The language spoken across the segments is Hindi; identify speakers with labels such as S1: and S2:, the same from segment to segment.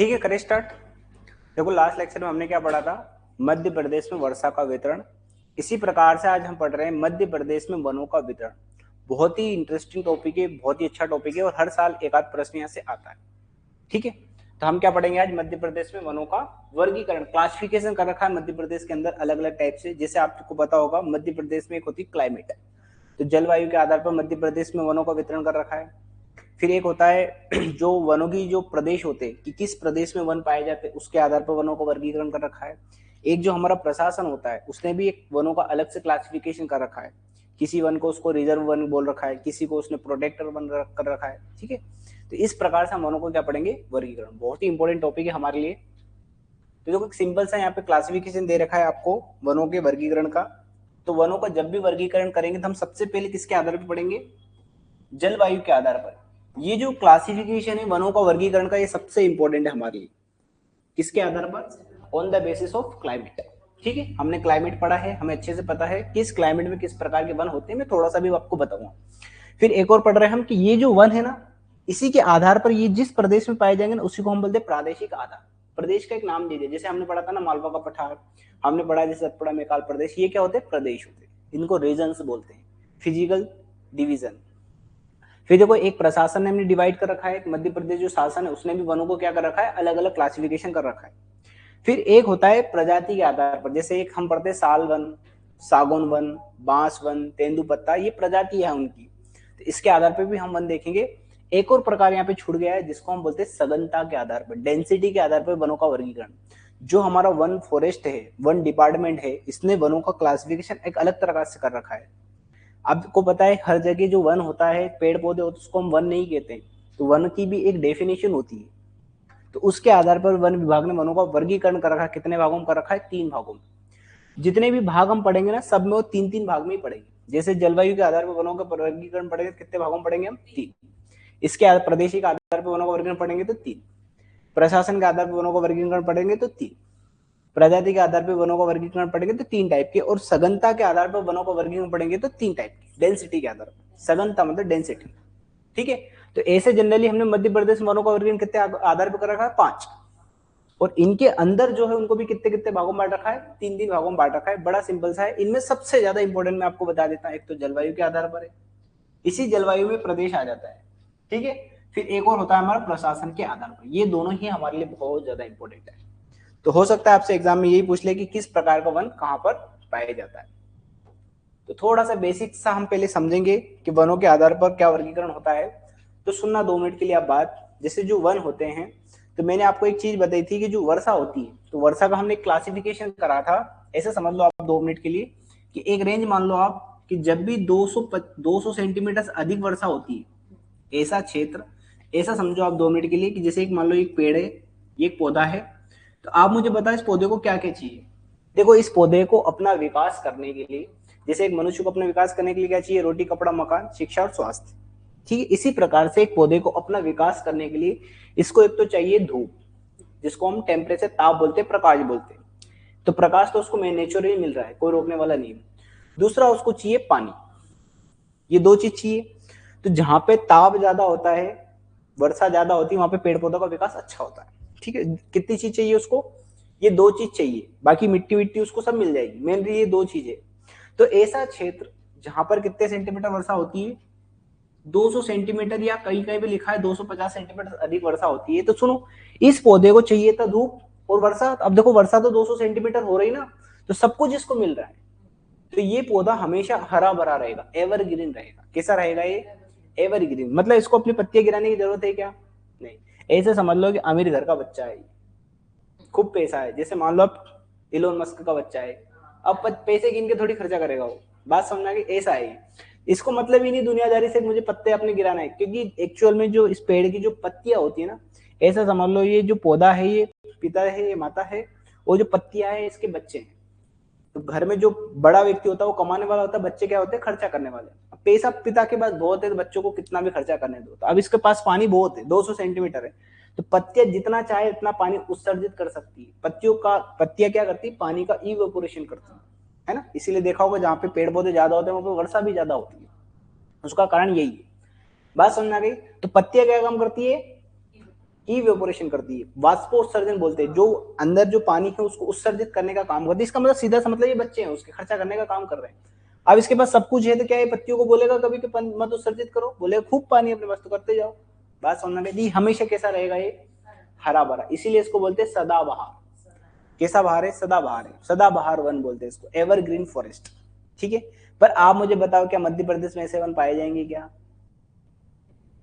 S1: ठीक है, करें स्टार्ट। देखो लास्ट लेक्चर में हमने क्या पढ़ा था, मध्य प्रदेश में वर्षा का वितरण। इसी प्रकार से आज हम पढ़ रहे हैं मध्य प्रदेश में वनों का वितरण। बहुत ही इंटरेस्टिंग टॉपिक है, बहुत ही अच्छा टॉपिक है और हर साल एक आध प्रश्न यहाँ से आता है। ठीक है, तो हम क्या पढ़ेंगे आज, मध्य प्रदेश में वनों का वर्गीकरण, क्लासिफिकेशन कर रखा है मध्य प्रदेश के अंदर अलग अलग टाइप से। जैसे आपको पता होगा मध्य प्रदेश में एक होती क्लाइमेट है, तो जलवायु के आधार पर मध्य प्रदेश में वनों का वितरण कर रखा है। फिर एक होता है जो वनों की जो प्रदेश होते हैं कि किस प्रदेश में वन पाए जाते हैं, उसके आधार पर वनों का वर्गीकरण कर रखा है। एक जो हमारा प्रशासन होता है उसने भी एक वनों का अलग से क्लासिफिकेशन कर रखा है। किसी वन को उसको रिजर्व वन बोल रखा है, किसी को उसने प्रोटेक्टर वन कर रखा है। ठीक है, तो इस प्रकार से हम वनों को क्या पढ़ेंगे, वर्गीकरण। बहुत ही इंपॉर्टेंट टॉपिक है हमारे लिए। तो देखो सिंपल सा यहाँ पे क्लासिफिकेशन दे रखा है आपको वनों के वर्गीकरण का। तो वनों का जब भी वर्गीकरण करेंगे तो हम सबसे पहले किसके आधार पर पढ़ेंगे, जलवायु के आधार पर। ये जो क्लासिफिकेशन है वनों का वर्गीकरण का, ये सबसे इंपॉर्टेंट है हमारे लिए। किसके आधार पर, on the basis of climate. ठीक है, हमने क्लाइमेट पढ़ा है, हमें अच्छे से पता है किस क्लाइमेट में किस प्रकार के वन होते हैं। मैं थोड़ा सा भी आपको बताऊंगा। फिर एक और पढ़ रहे हैं हम कि ये जो वन है ना, इसी के आधार पर ये जिस प्रदेश में पाए जाएंगे ना, उसी को हम बोलते हैं प्रादेशिक आधार। प्रदेश का एक नाम दे दिया, जैसे हमने पढ़ा था ना मालवा का पठार, हमने पढ़ा जैसे सतपुड़ा मेकाल प्रदेश, ये क्या होते हैं, प्रदेश होते हैं। इनको रीजन्स बोलते हैं, फिजिकल डिवीजन। फिर देखो एक प्रशासन ने हमने डिवाइड कर रखा है, मध्य प्रदेश जो शासन है उसने भी वनों को क्या कर रखा है, अलग अलग क्लासिफिकेशन कर रखा है। फिर एक होता है प्रजाति के आधार पर, जैसे एक हम पढ़ते हैं साल वन, सागौन वन, बांस वन, तेंदुपत्ता, ये प्रजाति है उनकी। तो इसके आधार पर भी हम वन देखेंगे। एक और प्रकार यहाँ पे छूट गया है जिसको हम बोलते हैं सघनता के आधार पर, डेंसिटी के आधार पर वनों का वर्गीकरण। जो हमारा वन फॉरेस्ट है, वन डिपार्टमेंट है, इसने वनों का क्लासिफिकेशन एक अलग तरह से कर रखा है। आपको पता है हर जगह जो वन होता है, पेड़ पौधे होते हैं, उसको हम वन नहीं कहते हैं। तो वन की भी एक डेफिनेशन होती है। तो उसके आधार पर वन विभाग ने वनों का वर्गीकरण कर रखा है। कितने भागों में कर रखा है, 3 भागों में। जितने भी भाग हम पढ़ेंगे ना, सब में वो 3-3 भाग में ही पढ़ेंगे। जैसे जलवायु के आधार पर वनों का वर्गीकरण पढ़ेंगे, कितने भागों में पढ़ेंगे हम, 3। इसके प्रदेशिक आधार पर वनों का वर्गीकरण पढ़ेंगे तो 3। प्रशासन के आधार पर वनों का वर्गीकरण पढ़ेंगे तो 3। प्रजाति के आधार पर वनों का वर्गीकरण पढ़ेंगे तो 3 टाइप के, और सघनता के आधार पर वनों का वर्गीकरण पढ़ेंगे तो 3 टाइप के। डेंसिटी के आधार पर, सघनता मतलब डेंसिटी। ठीक है, तो ऐसे जनरली हमने मध्य प्रदेश वनों का वर्गीकरण कितने आधार पर कर रखा है, 5। और इनके अंदर जो है उनको भी कितने कितने भागों में बांट रखा है, 3-3 भागों में बांट रखा है। बड़ा सिंपल सा है। इनमें सबसे ज्यादा इंपॉर्टेंट मैं आपको बता देता हूं, एक तो जलवायु के आधार पर है, इसी जलवायु में प्रदेश आ जाता है। ठीक है, फिर एक और होता है हमारा प्रशासन के आधार पर। ये दोनों ही हमारे लिए बहुत ज्यादा इंपॉर्टेंट है। तो हो सकता है आपसे एग्जाम में यही पूछ ले कि किस प्रकार का वन कहां पर पाया जाता है। तो थोड़ा सा बेसिक सा हम पहले समझेंगे कि वनों के आधार पर क्या वर्गीकरण होता है। तो सुनना 2 मिनट के लिए आप बात। जैसे जो वन होते हैं, तो मैंने आपको एक चीज बताई थी कि जो वर्षा होती है, तो वर्षा का हमने क्लासिफिकेशन करा था। ऐसे समझ लो आप 2 मिनट के लिए कि एक रेंज मान लो आप कि जब भी 200 सेंटीमीटर से अधिक वर्षा होती है, ऐसा क्षेत्र, ऐसा समझो आप 2 मिनट के लिए कि जैसे एक मान लो एक पेड़ है, ये एक पौधा है। तो आप मुझे बताओ इस पौधे को क्या क्या चाहिए। देखो इस पौधे को अपना विकास करने के लिए, जैसे एक मनुष्य को अपना विकास करने के लिए क्या चाहिए, रोटी कपड़ा मकान शिक्षा और स्वास्थ्य। ठीक है, इसी प्रकार से एक पौधे को अपना विकास करने के लिए इसको एक तो चाहिए धूप, जिसको हम टेम्परेचर, ताप बोलते हैं, प्रकाश बोलते हैं। तो प्रकाश तो उसको नेचुरली मिल रहा है, कोई रोकने वाला नहीं। दूसरा उसको चाहिए पानी, ये 2 चीज चाहिए। तो जहां पे ताप ज्यादा होता है, वर्षा ज्यादा होती है, वहां पे पेड़ पौधों का विकास अच्छा होता है। ठीक है, कितनी चीज चाहिए उसको, ये 2 चीज चाहिए। बाकी मिट्टी विट्टी उसको सब मिल जाएगी, मेनली ये 2 चीजें। तो ऐसा क्षेत्र जहां पर कितने सेंटीमीटर वर्षा होती है, 200 सेंटीमीटर, या कहीं कहीं भी लिखा है 250 सेंटीमीटर अधिक वर्षा होती है। तो सुनो, इस पौधे को चाहिए था धूप और वर्षा। अब देखो वर्षा तो 200 सेंटीमीटर हो रही ना, तो सब कुछ इसको मिल रहा है। तो ये पौधा हमेशा हरा भरा रहेगा, एवरग्रीन रहेगा। कैसा रहेगा ये, एवरग्रीन। मतलब इसको अपनी पत्तियां गिराने की जरूरत है क्या, नहीं। ऐसे समझ लो कि अमीर घर का बच्चा है, खूब पैसा है। जैसे मान लो आप इलोन मस्क का बच्चा है, अब पैसे गिन के थोड़ी खर्चा करेगा वो, बात समझना कि ऐसा है। इसको मतलब ही नहीं दुनियादारी से मुझे पत्ते अपने गिराना है, क्योंकि एक्चुअल में जो इस पेड़ की जो पत्तियां होती है ना, ऐसा समझ लो ये जो पौधा है ये पिता है, ये माता है, और जो पत्तियां है इसके बच्चे हैं। तो घर में जो बड़ा व्यक्ति होता है वो कमाने वाला होता है, बच्चे क्या होते हैं, खर्चा करने वाले। अब पैसा पिता के पास बहुत है तो बच्चों को कितना भी खर्चा करने दो। तो अब इसके पास पानी बहुत है, 200 सेंटीमीटर है, तो पत्तियां जितना चाहे उतना पानी उत्सर्जित कर सकती है। पत्तियां क्या करती है, पानी का इवेपोरेशन करती है ना। इसीलिए देखा होगा जहाँ पे पेड़ पौधे ज्यादा होते हैं वहां पे वर्षा भी ज्यादा होती है। उसका कारण यही है। बात समझ आ गई। तो पत्तियां क्या काम करती है, इवेपोरेशन करती है, वाष्पोत्सर्जन बोलते हैं, जो अंदर जो पानी है उसको उत्सर्जित करने का काम करती है। इसका मतलब सीधा सा मतलब ये बच्चे हैं उसके खर्चा करने का काम कर रहे हैं। अब इसके पास सब कुछ है तो क्या ये पत्तियों को बोलेगा कभी कि मत उत्सर्जित करो? बोलेगा खूब पानी अपने पास तो करते जाओ। बात समझना है? हमेशा कैसा रहेगा ये? हरा भरा, इसीलिए इसको बोलते हैं सदाबहार। कैसा बहार है? सदाबहार है, सदाबहार वन बोलते हैं इसको, एवरग्रीन फॉरेस्ट। ठीक है, पर आप मुझे बताओ क्या मध्य प्रदेश में ऐसे वन पाए जाएंगे क्या?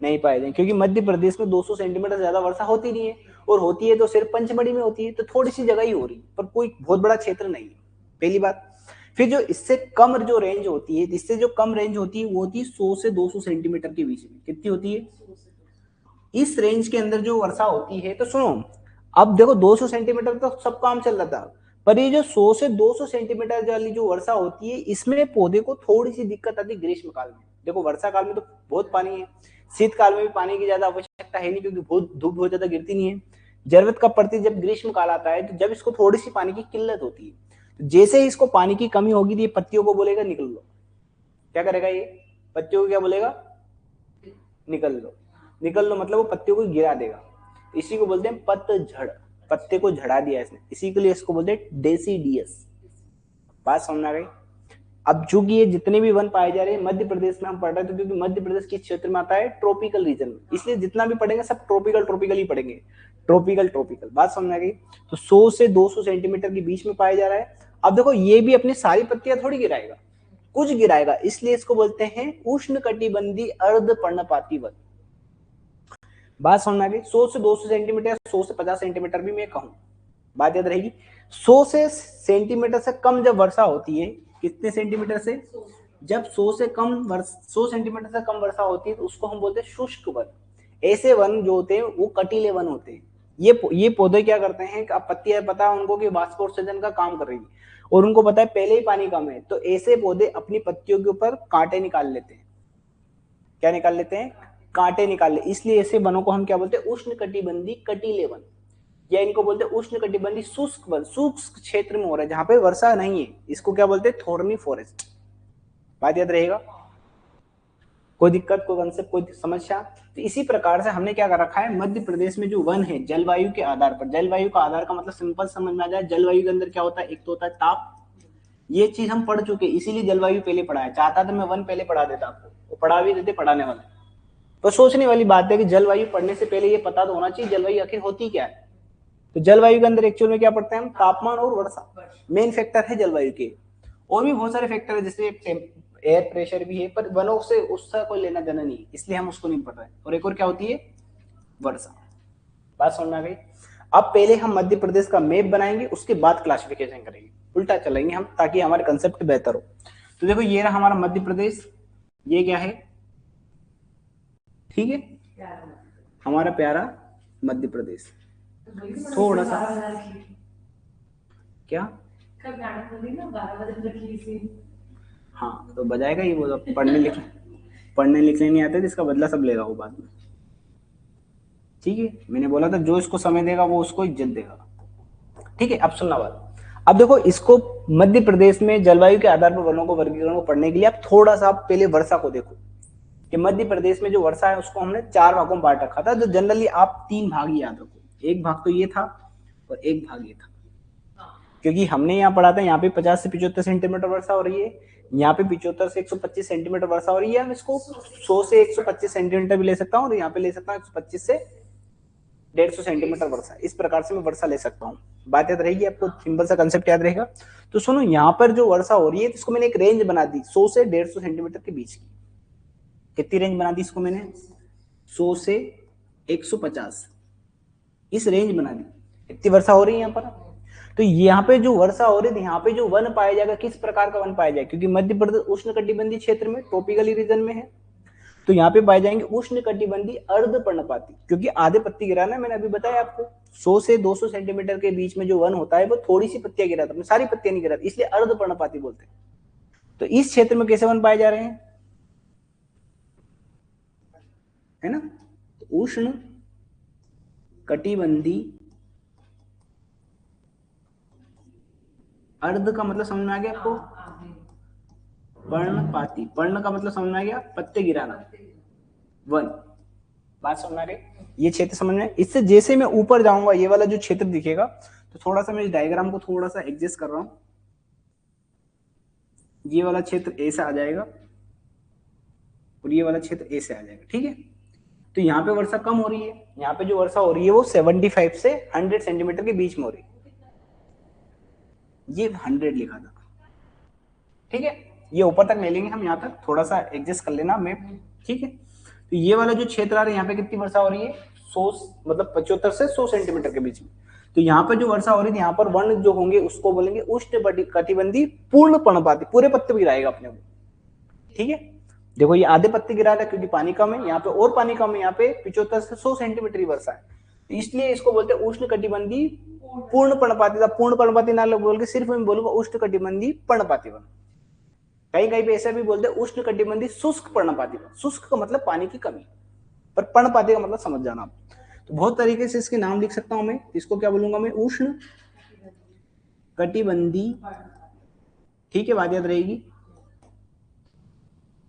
S1: नहीं पाए जाएंगे, क्योंकि मध्य प्रदेश में 200 सेंटीमीटर से ज्यादा वर्षा होती नहीं है, और होती है तो सिर्फ पंचमढ़ी में होती है, तो थोड़ी सी जगह ही हो रही, पर कोई बहुत बड़ा क्षेत्र नहीं है, पहली बात। फिर जो इससे कम जो रेंज होती है, इससे जो कम रेंज होती है वो होती है 100 से 200 सेंटीमीटर के बीच में। कितनी होती है? इस रेंज के अंदर जो वर्षा होती है, तो सुनो, अब देखो 200 सेंटीमीटर तो सब काम चल रहा था, पर ये जो 100 से 200 सेंटीमीटर वाली जो वर्षा होती है, इसमें पौधे को थोड़ी सी दिक्कत आती है ग्रीष्म काल में। देखो वर्षा काल में तो बहुत पानी है, शीतकाल में भी पानी की ज्यादा आवश्यकता है नहीं, क्योंकि धूप बहुत ज्यादा गिरती नहीं है। जरूरत कब पड़ती है? जब ग्रीष्म काल आता है, तो जब इसको थोड़ी सी पानी की किल्लत होती है, तो जैसे ही इसको पानी की कमी होगी तो ये पत्तियों को बोलेगा निकल लो। क्या करेगा ये? पत्तियों को क्या बोलेगा? निकल लो। निकल लो मतलब वो पत्तियों को गिरा देगा, इसी को बोलते हैं पतझड़। पत्ते को झड़ा दिया इसने, इसी के लिए इसको बोलते हैं डेसीडियस। बात समझ आ गई? अब चूंकि ये जितने भी वन पाए जा रहे हैं मध्य प्रदेश में हम पढ़ रहे थे, क्योंकि मध्य प्रदेश किस क्षेत्र में आता है? ट्रॉपिकल रीजन में, इसलिए जितना भी पढ़ेंगे सब ट्रॉपिकल ट्रॉपिकल ही पढ़ेंगे, ट्रॉपिकल ट्रॉपिकल। बात समझ आ गई? तो 100 से 200 सेंटीमीटर के बीच में पाया जा रहा है। अब देखो ये भी अपनी सारी पत्तियां थोड़ी गिराएगा, कुछ गिराएगा, इसलिए इसको बोलते हैं उष्ण कटिबंधी अर्ध पर्णपाती वन। बात समझ में आ गई? 100 से 200 सेंटीमीटर, 100 से 50 सेंटीमीटर भी मैं कहूं, बात याद रहेगी। 100 से सेंटीमीटर से कम जब वर्षा होती है, कितने सेंटीमीटर से? जब 100 से कम 100 सेंटीमीटर से कम वर्षा होती है, तो उसको हम बोलते हैं शुष्क वन। ऐसे वन जो होते हैं वो कटीले वन होते हैं। ये पौधे क्या करते हैं, अब पत्तियां पता है उनको कि वाष्पोत्सर्जन का काम कर रही है, और उनको पता है पहले ही पानी कम है, तो ऐसे पौधे अपनी पत्तियों के ऊपर कांटे निकाल लेते हैं। क्या निकाल लेते हैं? कांटे निकाल ले। इसलिए ऐसे वनों को हम क्या बोलते हैं? उष्ण कटिबंधी कटीले वन, या इनको बोलते हैं उष्ण कटिबंधी शुष्क वन। शुष्क क्षेत्र में हो रहा है जहां पे वर्षा नहीं है, इसको क्या बोलते हैं? थोर्नी फॉरेस्ट। बात याद रहेगा? कोई दिक्कत, कोई कंसेप्ट, कोई समस्या? तो इसी प्रकार से हमने क्या कर रखा है, मध्य प्रदेश में जो वन है जलवायु के आधार पर, जलवायु का आधार का मतलब सिंपल समझ में आ जाए, जलवायु के अंदर क्या होता है? एक तो होता है ताप, ये चीज हम पढ़ चुके, इसीलिए जलवायु पहले पढ़ा है। चाहता तो मैं वन पहले पढ़ा देता आपको, वो पढ़ा भी देते पढ़ाने वाले। तो सोचने वाली बात है कि जलवायु पढ़ने से पहले ये पता तो होना चाहिए जलवायु आखिर होती क्या है। तो जलवायु के अंदर एक्चुअल में क्या पढ़ते हैं हम? तापमान और वर्षा मेन फैक्टर है जलवायु के। और भी बहुत सारे फैक्टर है, जैसे एयर प्रेशर भी है, पर वनों से उसका कोई लेना देना नहीं, इसलिए हम उसको नहीं पढ़ रहे। और एक और क्या होती है? वर्षा। बात समझ में आ गई? अब पहले हम मध्य प्रदेश का मैप बनाएंगे, उसके बाद क्लासिफिकेशन करेंगे, उल्टा चलेंगे हम, ताकि हमारे कंसेप्ट बेहतर हो। तो देखो ये रहा हमारा मध्य प्रदेश, ये क्या है? ठीक है, हमारा प्यारा मध्य प्रदेश। थोड़ा सा क्या, हाँ तो बजाएगा ही वो, पढ़ने लिखने नहीं आते तो इसका बदला सब लेगा वो बाद में। ठीक है, मैंने बोला था जो इसको समय देगा वो उसको इज्जत देगा। ठीक है, अब सुनना बात। अब देखो इसको मध्य प्रदेश में जलवायु के आधार पर वनों को वर्गीकरण को पढ़ने के लिए आप थोड़ा सा पहले वर्षा को देखो, कि मध्य प्रदेश में जो वर्षा है उसको हमने 4 भागों में बांट रखा था। तो जनरली आप 3 भाग ही याद रखो, एक भाग तो ये था और एक भाग ये था, क्योंकि हमने यहाँ पढ़ा था यहाँ पे 50 से 75 सेंटीमीटर वर्षा हो रही है, यहाँ पे 75 से 125 सेंटीमीटर वर्षा हो रही है। हम इसको 100 से 125 सेंटीमीटर भी ले सकता हूँ, और यहाँ पे ले सकता हूँ 125 से 150 सेंटीमीटर वर्षा। इस प्रकार से मैं वर्षा ले सकता हूँ। बात याद रहेगी आपको? सिंपल सा कंसेप्ट याद रहेगा। तो सुनो, यहाँ पर जो वर्षा हो रही है इसको मैंने एक रेंज बना दी 100 से 150 सेंटीमीटर के बीच की। कितनी रेंज बना दी इसको मैंने? 100 से 150, इस रेंज बना दी। इतनी वर्षा हो रही है यहाँ पर। तो यहाँ पे जो वर्षा हो रही है, यहाँ पे जो वन पाया जाएगा, किस प्रकार का वन पाया जाएगा? क्योंकि मध्य प्रदेश उष्ण कटिबंधीय क्षेत्र में, ट्रॉपिकली रीजन में है, तो यहाँ पे पाए जाएंगे उष्ण कटिबंधीय अर्ध पर्णपाती, क्योंकि आधे पत्ती गिराना, मैंने अभी बताया आपको 100 से 200 सेंटीमीटर के बीच में जो वन होता है वो थोड़ी सी पत्तियां गिराता है, सारी पत्तियां नहीं गिराती, इसलिए अर्ध पर्णपाती बोलते हैं। तो इस क्षेत्र में कैसे वन पाए जा रहे हैं, है ना? तो उष्ण कटिबंधी अर्ध का मतलब समझ में आ गया आपको? पर्णपाती, पर्ण का मतलब समझ में आ गया? पत्ते गिराना, वन। बात समझ आ रही? ये क्षेत्र समझ में, इससे जैसे मैं ऊपर जाऊंगा ये वाला जो क्षेत्र दिखेगा, तो थोड़ा सा मैं इस डायग्राम को थोड़ा सा एडजस्ट कर रहा हूं, ये वाला क्षेत्र ए से आ जाएगा और ये वाला क्षेत्र ए से आ जाएगा, ठीक है। तो यहाँ पे वर्षा कम हो रही है, यहाँ पे जो वर्षा हो रही है वो 75 से 100 सेंटीमीटर के बीच में हो रही है, ये 100 लिखा था, ठीक है। ये ऊपर तक ले लेंगे हम, यहाँ तक थोड़ा सा एडजस्ट कर लेना मैप, ठीक है। तो ये वाला जो क्षेत्र आ रहा है, यहाँ पे कितनी वर्षा हो रही है, 100 मतलब 75 से 100 सेंटीमीटर के बीच में। तो यहाँ पर जो वर्षा हो रही थी, यहाँ पर वन जो होंगे उसको बोलेंगे उष्ण कटिबंधी पूर्ण पर्णपाती, पूरे पत्ते भी गिराएगा अपने को, ठीक है। देखो ये आधे पत्ते गिरा रहा है क्योंकि पानी कम है, यहाँ पे और पानी कम है, यहाँ पे 75 से 100 सेंटीमीटर की वर्षा है, तो इसलिए इसको बोलते हैं उष्ण कटिबंधी पूर्ण पर्णपाती। पूर्ण पर्णपाती ना बोल के सिर्फ मैं बोलूंगा उष्ण कटिबंधी पर्णपाती वन। कहीं कहीं पे ऐसा भी बोलते हैं उष्ण कटिबंधी शुष्क पर्णपाती वन। शुष्क का मतलब पानी की कमी, पर पर्णपाती का मतलब समझ जाना आप। तो बहुत तरीके से इसके नाम लिख सकता हूं मैं, इसको क्या बोलूंगा मैं, उष्ण कटिबंधी, ठीक है, बात याद रहेगी।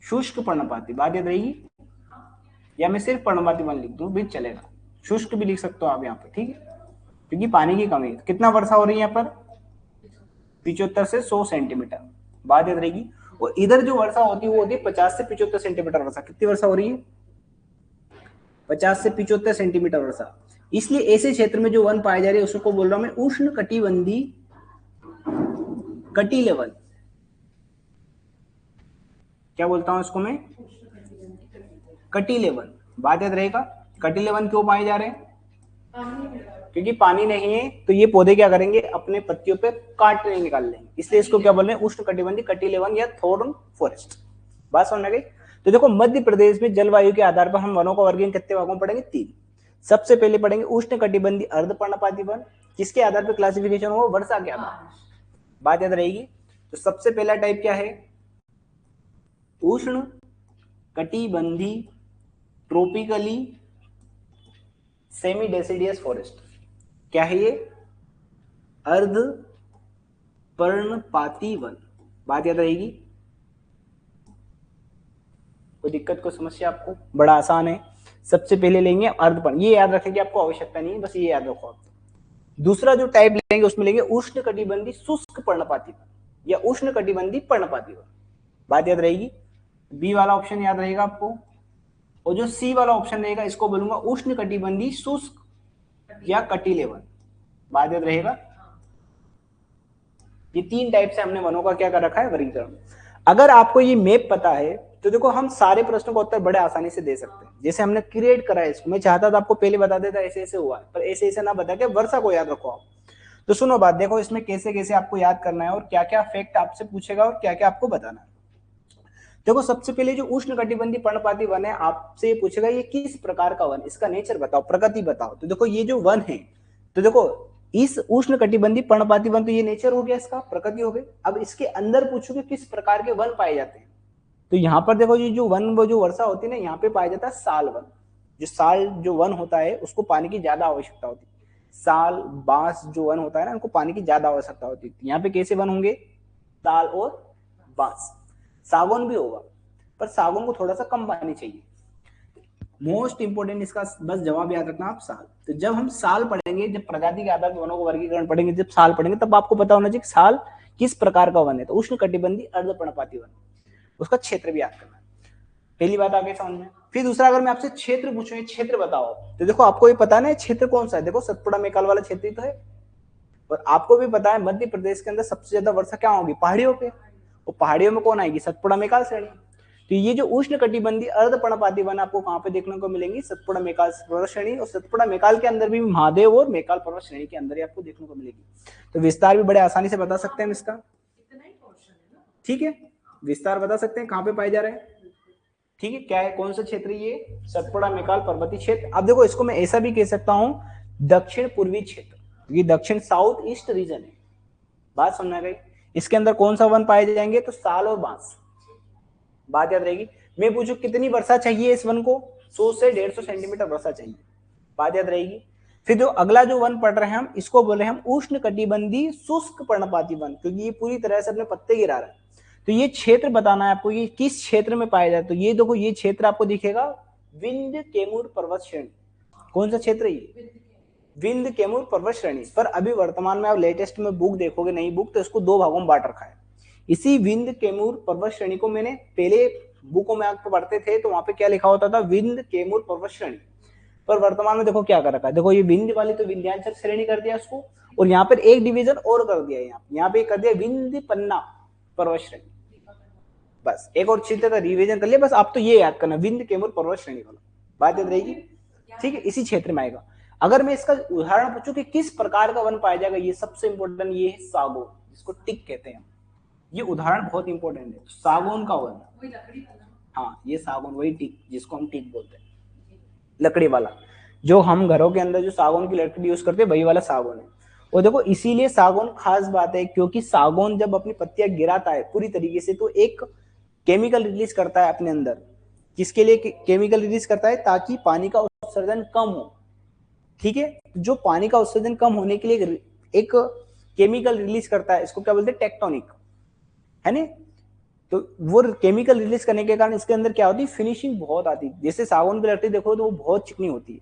S1: शुष्क पर्णपाती, बात याद रहेगी, या मैं सिर्फ पर्णपाती वन लिख दूं भी चलेगा, शुष्क भी लिख सकते हो आप यहाँ पे, ठीक है, क्योंकि पानी की कमी। कितना वर्षा हो रही है यहाँ पर, 75 से 100 सेंटीमीटर, बात याद रहेगी। और इधर जो वर्षा होती है वो होती है 50 से 75 सेंटीमीटर वर्षा। कितनी वर्षा हो रही है, 50 से 75 सेंटीमीटर वर्षा। इसलिए ऐसे क्षेत्र में जो वन पाए जा रहे हैं उसको बोल रहा हूं मैं उष्ण कटिबंधी कटिले वन। क्या बोलता हूं इसको मैं, कटिले वन, बात याद रहेगा। कटिले वन क्यों पाए जा रहे हैं, क्योंकि पानी नहीं है, तो ये पौधे क्या करेंगे, अपने पत्तियों पे काटने निकाल लेंगे, इसलिए इसको क्या बोल रहे हैं, उष्ण कटिबंधी कटिले वन या थॉर्न फॉरेस्ट। बात समझ में गई। तो देखो मध्य प्रदेश में जलवायु के आधार पर हम वनों का वर्गीकरण कितने भागों में पढ़ेंगे, 3। सबसे पहले पढ़ेंगे उष्ण कटिबंधी अर्धपर्णपाती वन, किसके आधार पर क्लासिफिकेशन हुआ, वर्षा के आधार, बात याद रहेगी। तो सबसे पहला टाइप क्या है, उष्ण कटिबंधी ट्रोपिकली सेमी डेसिडियस फॉरेस्ट। क्या है ये, अर्ध पर्णपाती वन, बात याद रहेगी। कोई दिक्कत कोई समस्या आपको, बड़ा आसान है। सबसे पहले लेंगे अर्धपर्ण, ये याद रखेंगे, आपको आवश्यकता नहीं है, बस ये याद रखो आप। दूसरा जो टाइप लेंगे उसमें लेंगे उष्ण कटिबंधी शुष्क पर्णपाती वन या उष्ण कटिबंधी पर्णपाती वन, बात याद रहेगी। बी वाला ऑप्शन याद रहेगा आपको, और जो सी वाला ऑप्शन रहेगा इसको बोलूंगा उष्ण कटिबंधी शुष्क या कटिले वन, बात याद रहेगा। ये 3 टाइप से हमने वनों का क्या कर रखा है, वर्गीकरण। अगर आपको ये मैप पता है तो देखो हम सारे प्रश्नों का उत्तर बड़े आसानी से दे सकते हैं। जैसे हमने क्रिएट करा है इसको, मैं चाहता था आपको पहले बता देता ऐसे ऐसे हुआ है, पर ऐसे ऐसे ना बता के वर्षा को याद रखो आप। तो सुनो बात, देखो इसमें कैसे कैसे आपको याद करना है और क्या क्या फैक्ट आपसे पूछेगा और क्या क्या आपको बताना है। देखो सबसे पहले जो उष्ण कटिबंधी पर्णपाती वन है, आपसे पूछेगा ये किस प्रकार का वन, इसका नेचर बताओ, प्रकृति बताओ। तो देखो ये जो वन है, तो देखो इस उष्ण कटिबंधी पर्णपाती वन, तो ये नेचर हो गया, इसका प्रकृति हो गई। अब इसके अंदर पूछोगे किस प्रकार के वन पाए जाते हैं, तो यहाँ पर देखो ये जो वन, वो जो वर्षा होती है ना, यहाँ पे पाया जाता है साल वन। जो साल जो वन होता है उसको पानी की ज्यादा आवश्यकता होती है। साल बांस जो वन होता है ना, उनको पानी की ज्यादा आवश्यकता होती है। यहाँ पे कैसे वन होंगे, साल और बांस। सागौन भी होगा, पर सागौन को थोड़ा सा कम पानी चाहिए। मोस्ट इंपोर्टेंट इसका बस जवाब याद रखना आप, साल। तो जब हम साल पढ़ेंगे, जब प्रजाति के आधार पर वनों को वर्गीकरण पढ़ेंगे, जब साल पढ़ेंगे, तब आपको पता होना चाहिए साल किस प्रकार का वन है। तो उष्ण कटिबंधी अर्धपर्णपाती वन, उसका क्षेत्र भी याद करना है। पहली बात आगे समझ में। फिर दूसरा, अगर मैं आपसे क्षेत्र पूछूं, क्षेत्र बताओ, तो देखो आपको ये पता है ना क्षेत्र कौन सा है, देखो सतपुड़ा मेकाल वाला क्षेत्र ही तो है। और आपको भी पता है मध्य प्रदेश के अंदर सबसे ज्यादा वर्षा क्या होगी, पहाड़ियों पे। और पहाड़ियों में कौन आएगी, सतपुड़ा मेकाल श्रेणी। तो ये जो उष्ण कटिबंधी अर्धपर्णपाती वन आपको कहां पे देखने को मिलेंगी, सतपुड़ा मेकाल पर्वत श्रेणी। और सतपुड़ा मेकाल के अंदर भी महादेव और मेकाल पर्वत श्रेणी के अंदर ही आपको देखने को मिलेगी। तो विस्तार भी बड़े आसानी से बता सकते हैं इसका, ठीक है, विस्तार बता सकते हैं कहां पे पाए जा रहे हैं, ठीक है। क्या है, कौन सा क्षेत्र, ये सतपुड़ा मेकाल पर्वतीय क्षेत्र। अब देखो इसको मैं ऐसा भी कह सकता हूं दक्षिण पूर्वी क्षेत्र, ये दक्षिण साउथ ईस्ट रीजन है, बात समझ गई। इसके अंदर कौन सा वन पाए जाएंगे, तो साल और बांस, बात याद रहेगी। मैं पूछू कितनी वर्षा चाहिए इस वन को, 100 से 150 सेंटीमीटर वर्षा चाहिए, बात याद रहेगी। फिर जो अगला जो वन पढ़ रहे हैं हम, इसको बोले हम उष्ण कटिबंधी शुष्क पर्णपाती वन, क्योंकि ये पूरी तरह से अपने पत्ते गिरा रहा है। तो ये क्षेत्र बताना है आपको, ये किस क्षेत्र में पाया जाए। तो ये देखो ये क्षेत्र आपको दिखेगा विंध्य कैमूर पर्वत श्रेणी। कौन सा क्षेत्र है ये? विंध्य कैमूर पर्वत श्रेणी। पर अभी वर्तमान में आप लेटेस्ट में बुक देखोगे, नई बुक, तो इसको 2 भागों में बांट रखा है। इसी विंध्य कैमूर पर्वत श्रेणी को मैंने पहले बुकों में आप पढ़ते थे तो वहां पे क्या लिखा होता था? विंध्य कैमूर पर्वत श्रेणी। पर वर्तमान में देखो क्या कर रखा है, देखो ये विंध्य वाली तो विंध्यांचल श्रेणी कर दिया इसको, और यहाँ पर एक डिवीजन और कर दिया, यहाँ पे कर दिया विंध्य पन्ना पर्वत श्रेणी। बस एक और क्षेत्र का रिवीजन कर लिया, बस आप तो ये याद करना विंध्य कैमूर पर्वत श्रेणी वाला, बात याद रहेगी, ठीक है? इसी क्षेत्र में आएगा। अगर मैं इसका उदाहरण पूछूं कि किस प्रकार का वन पाया जाएगा, ये सबसे इंपॉर्टेंट ये है सागौन, जिसको टिक कहते हैं। ये उदाहरण बहुत इंपॉर्टेंट है, सागौन का वन। हाँ, ये सागौन, वही टिक जिसको हम टिक बोलते हैं, लकड़ी वाला, जो हम घरों के अंदर जो सागौन की लकड़ी यूज करते हैं वही वाला सागौन है। और देखो इसीलिए सागौन खास बात है, क्योंकि सागौन जब अपनी पत्तियां गिराता है पूरी तरीके से तो एक केमिकल रिलीज करता है अपने अंदर। किसके लिए केमिकल रिलीज करता है? ताकि पानी का उत्सर्जन कम हो, ठीक है? जो पानी का उत्सर्जन कम होने के लिए एक केमिकल रिलीज करता है, इसको क्या बोलते हैं? टेक्टोनिक, है ना? तो वो केमिकल रिलीज करने के कारण इसके अंदर क्या होती है? फिनिशिंग बहुत आती है। जैसे सागौन की लकड़ी देखो तो वो बहुत चिकनी होती है,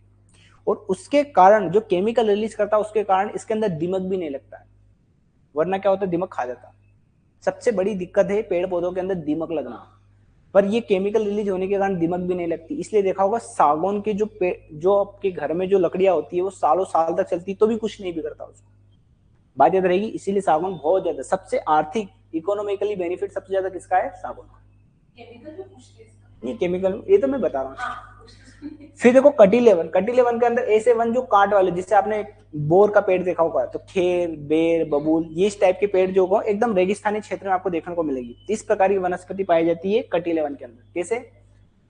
S1: और उसके कारण जो केमिकल रिलीज करता है उसके कारण इसके अंदर दीमक भी नहीं लगता है, वरना क्या होता है? दीमक खा जाता है। सबसे बड़ी दिक्कत है पेड़ पौधों के अंदर दीमक लगना, पर ये केमिकल रिलीज होने के कारण दीमक भी नहीं लगती। इसलिए देखा होगा सागौन के जो आपके घर में जो लकड़ियां होती है वो सालों साल तक चलती तो भी कुछ नहीं बिगड़ता उसको, बात याद रहेगी। इसीलिए सागौन बहुत ज्यादा, सबसे आर्थिक इकोनॉमिकली बेनिफिट सबसे ज्यादा किसका है? सागौन का। नहीं केमिकल, ये तो मैं बता रहा हूँ। फिर देखो कटीले वन, कटीले वन के अंदर ऐसे वन जो कांट वाले, जिससे आपने बोर का पेड़ देखा होगा, तो खेर, बेर, बबूल, ये इस टाइप के पेड़ जो होगा एकदम रेगिस्तानी क्षेत्र में आपको देखने को मिलेगी। इस प्रकार की वनस्पति पाई जाती है कटीले वन के अंदर। कैसे?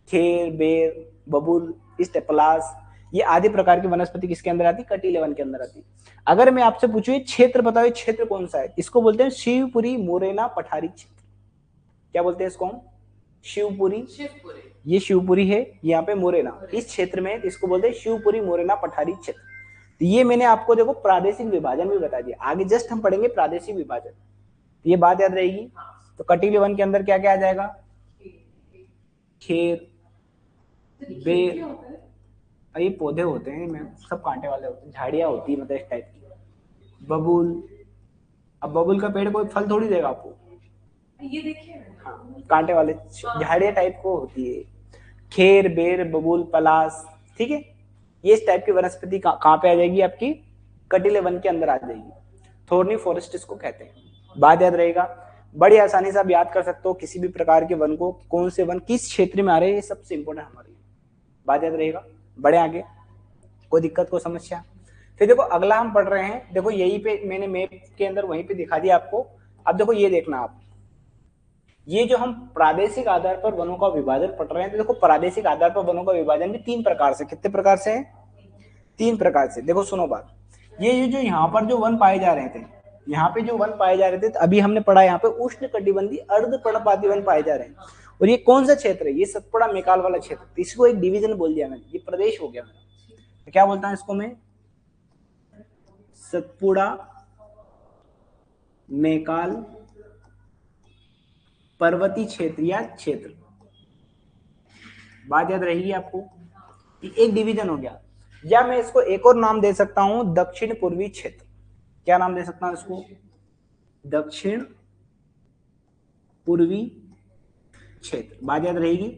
S1: खेर, बेर, बबूल, इस पलास, ये आदि प्रकार की वनस्पति किसके अंदर आती? कटीले वन के अंदर आती। अगर मैं आपसे पूछूं ये क्षेत्र बताओ, ये क्षेत्र कौन सा है? इसको बोलते हैं शिवपुरी मुरैना पठारी क्षेत्र। क्या बोलते हैं इसको हम? शिवपुरी। ये शिवपुरी है, यहाँ पे मुरैना, इस क्षेत्र में इसको बोलते हैं शिवपुरी मुरैना पठारी क्षेत्र। तो ये मैंने आपको देखो प्रादेशिक विभाजन भी बता दिया, आगे जस्ट हम पढ़ेंगे प्रादेशिक विभाजन, तो ये बात याद रहेगी। तो कटीले वन के अंदर क्या क्या आ जाएगा? खेर, बेर, ये पौधे होते हैं, मैं सब कांटे वाले होते हैं, झाड़ियां होती है मतलब इस टाइप की। बबूल, अब बबूल का पेड़ कोई फल थोड़ी देगा आपको, ये देखिए, हाँ, कांटे वाले झाड़ियां टाइप को होती है। खेर, बेर, बबूल, पलास, ठीक है? ये इस टाइप की वनस्पति कहाँ पे आ जाएगी? आपकी कटीले वन के अंदर आ जाएगी। थोर्नी फॉरेस्ट इसको कहते हैं, बात याद रहेगा। बड़ी आसानी से आप याद कर सकते हो किसी भी प्रकार के वन को, कौन से वन किस क्षेत्र में आ रहे हैं, ये सबसे इंपॉर्टेंट हमारे लिए, बात याद रहेगा। बड़े आगे, कोई दिक्कत, कोई समस्या? फिर देखो अगला हम पढ़ रहे हैं, देखो यही पे मैंने मैप के अंदर वहीं पे दिखा दिया आपको। अब देखो ये देखना आप, ये जो हम प्रादेशिक आधार पर वनों का विभाजन पढ़ रहे हैं, तो देखो प्रादेशिक आधार पर वनों का विभाजन भी 3 प्रकार से, कितने प्रकार से है? 3 प्रकार से। देखो सुनो बात, ये जो यहाँ पर जो वन पाए जा रहे थे, यहाँ पे जो वन पाए जा रहे थे, तो अभी हमने पढ़ा यहाँ पे उष्ण कटिबंधीय अर्ध पर्णपाती वन पाए जा रहे हैं। और ये कौन सा क्षेत्र है? ये सतपुड़ा मेकाल वाला क्षेत्र। इसको एक डिवीजन बोल दिया मैंने, ये प्रदेश हो गया मेरा। तो क्या बोलता है इसको मैं? सतपुड़ा मेकाल पर्वतीय क्षेत्र या क्षेत्र, बात याद रहेगी आपको कि एक डिवीजन हो गया। या मैं इसको एक और नाम दे सकता हूं, दक्षिण पूर्वी क्षेत्र। क्या नाम दे सकता हूं इसको? दक्षिण पूर्वी क्षेत्र, बात याद रहेगी।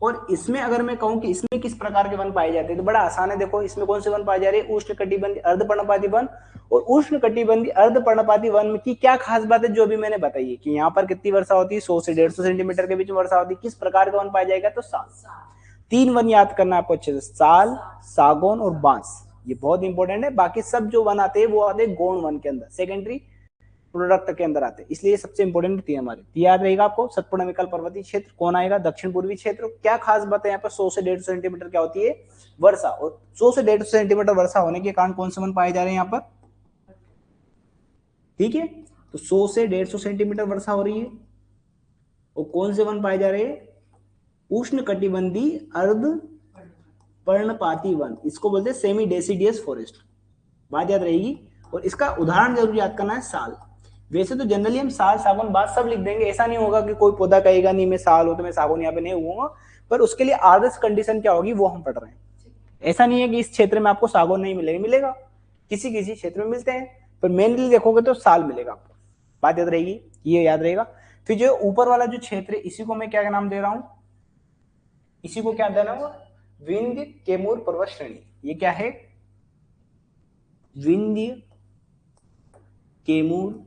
S1: और इसमें अगर मैं कहूं कि इसमें किस प्रकार के वन पाए जाते हैं, तो बड़ा आसान है। देखो इसमें कौन से वन पाए जा रहे हैं? उष्ण कटिबंधीय अर्धपर्णपाती वन। और उष्ण कटिबंधीय अर्धपर्णपाती वन की क्या खास बात है जो अभी मैंने बताई है कि यहाँ पर कितनी वर्षा होती है? 100 से 150 सेंटीमीटर के बीच में वर्षा होती है। किस प्रकार का वन पाया जाएगा? तो साल। 3 वन याद करना आपको अच्छे से, साल, सागौन और बांस, ये बहुत इंपॉर्टेंट है। बाकी सब जो वन आते हैं वो आते हैं गौण वन के अंदर, सेकेंडरी प्रोडक्ट के अंदर आते हैं, इसलिए सबसे इंपॉर्टेंट थी हमारे। याद रहेगा आपको, सतपुड़ा मेकाल पर्वतीय क्षेत्र कौन आएगा? दक्षिण पूर्वी क्षेत्र। क्या खास बात है यहाँ पर? 100 से 150 सेंटीमीटर क्या होती है? वर्षा। और 100 से 150 सेंटीमीटर वर्षा होने के कारण कौन से वन पाए जा रहे हैं यहाँ पर? ठीक है, तो 100 से 150 सेंटीमीटर वर्षा हो रही है। और कौन से वन पाए जा रहे हैं? उष्ण कटिबंधीय अर्ध पर्णपाती वन, इसको बोलते हैं सेमी डेसिडियस फॉरेस्ट, बात याद रहेगी। और इसका उदाहरण जरूर याद करना है, साल। वैसे तो जनरली हम साल, सागौन, बांस सब लिख देंगे, ऐसा नहीं होगा कि कोई पौधा कहेगा नहीं मैं साल हो तो मैं सागौन यहाँ पे नहीं हुआ, पर उसके लिए आदर्श कंडीशन क्या होगी वो हम पढ़ रहे हैं। ऐसा नहीं है कि इस क्षेत्र में आपको सागौन नहीं मिलेगा, मिलेगा, किसी किसी क्षेत्र में मिलते हैं, पर मेनली देखोगे तो साल मिलेगा आपको। बात याद रहेगी, ये याद रहेगा। फिर जो ऊपर वाला जो क्षेत्र है इसी को मैं क्या नाम दे रहा हूं, इसी को क्या देना होगा, विंध्य कैमूर पर्वत श्रेणी। ये क्या है, विंध्य कैमूर,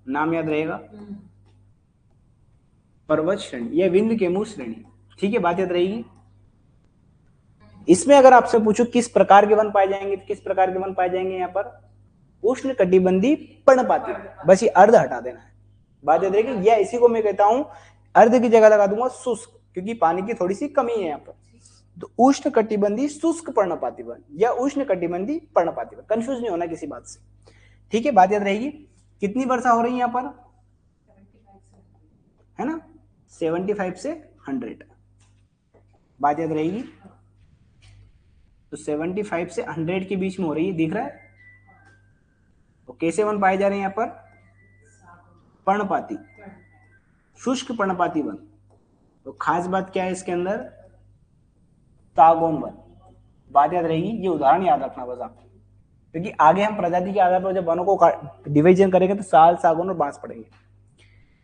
S1: नाम याद रहेगा, पर्वत श्रेणी, यह विंध्य कैमूर श्रेणी। ठीक है, बात याद रहेगी। इसमें अगर आपसे पूछो किस प्रकार के वन पाए जाएंगे, तो किस प्रकार के वन पाए जाएंगे यहाँ पर, उष्ण कटिबंधी पर्णपाती, बस ये अर्ध हटा देना है। बात याद रहेगी, या इसी को मैं कहता हूं अर्ध की जगह लगा दूंगा शुष्क, क्योंकि पानी की थोड़ी सी कमी है यहाँ पर। तो उष्ण कटिबंधी शुष्क पर्णपाती वन या उष्ण कटिबंधी पर्णपाती वन, कंफ्यूज नहीं होना किसी बात से। ठीक है, बात याद रहेगी। कितनी वर्षा हो रही है यहाँ पर, है ना, 75 से 100, बात याद रहेगी। तो 75 से 100 के बीच में हो रही है, दिख रहा है। तो कैसे वन पाए जा रहे हैं यहाँ पर, पर्णपाती, शुष्क पर्णपाती वन। तो खास बात क्या है इसके अंदर, सागौन वन। बात याद रहेगी, ये उदाहरण याद रखना बस आप, क्योंकि आगे हम प्रजाति के आधार पर जब वनों को डिवीजन करेंगे तो साल, सागौन और बांस पढ़ेंगे।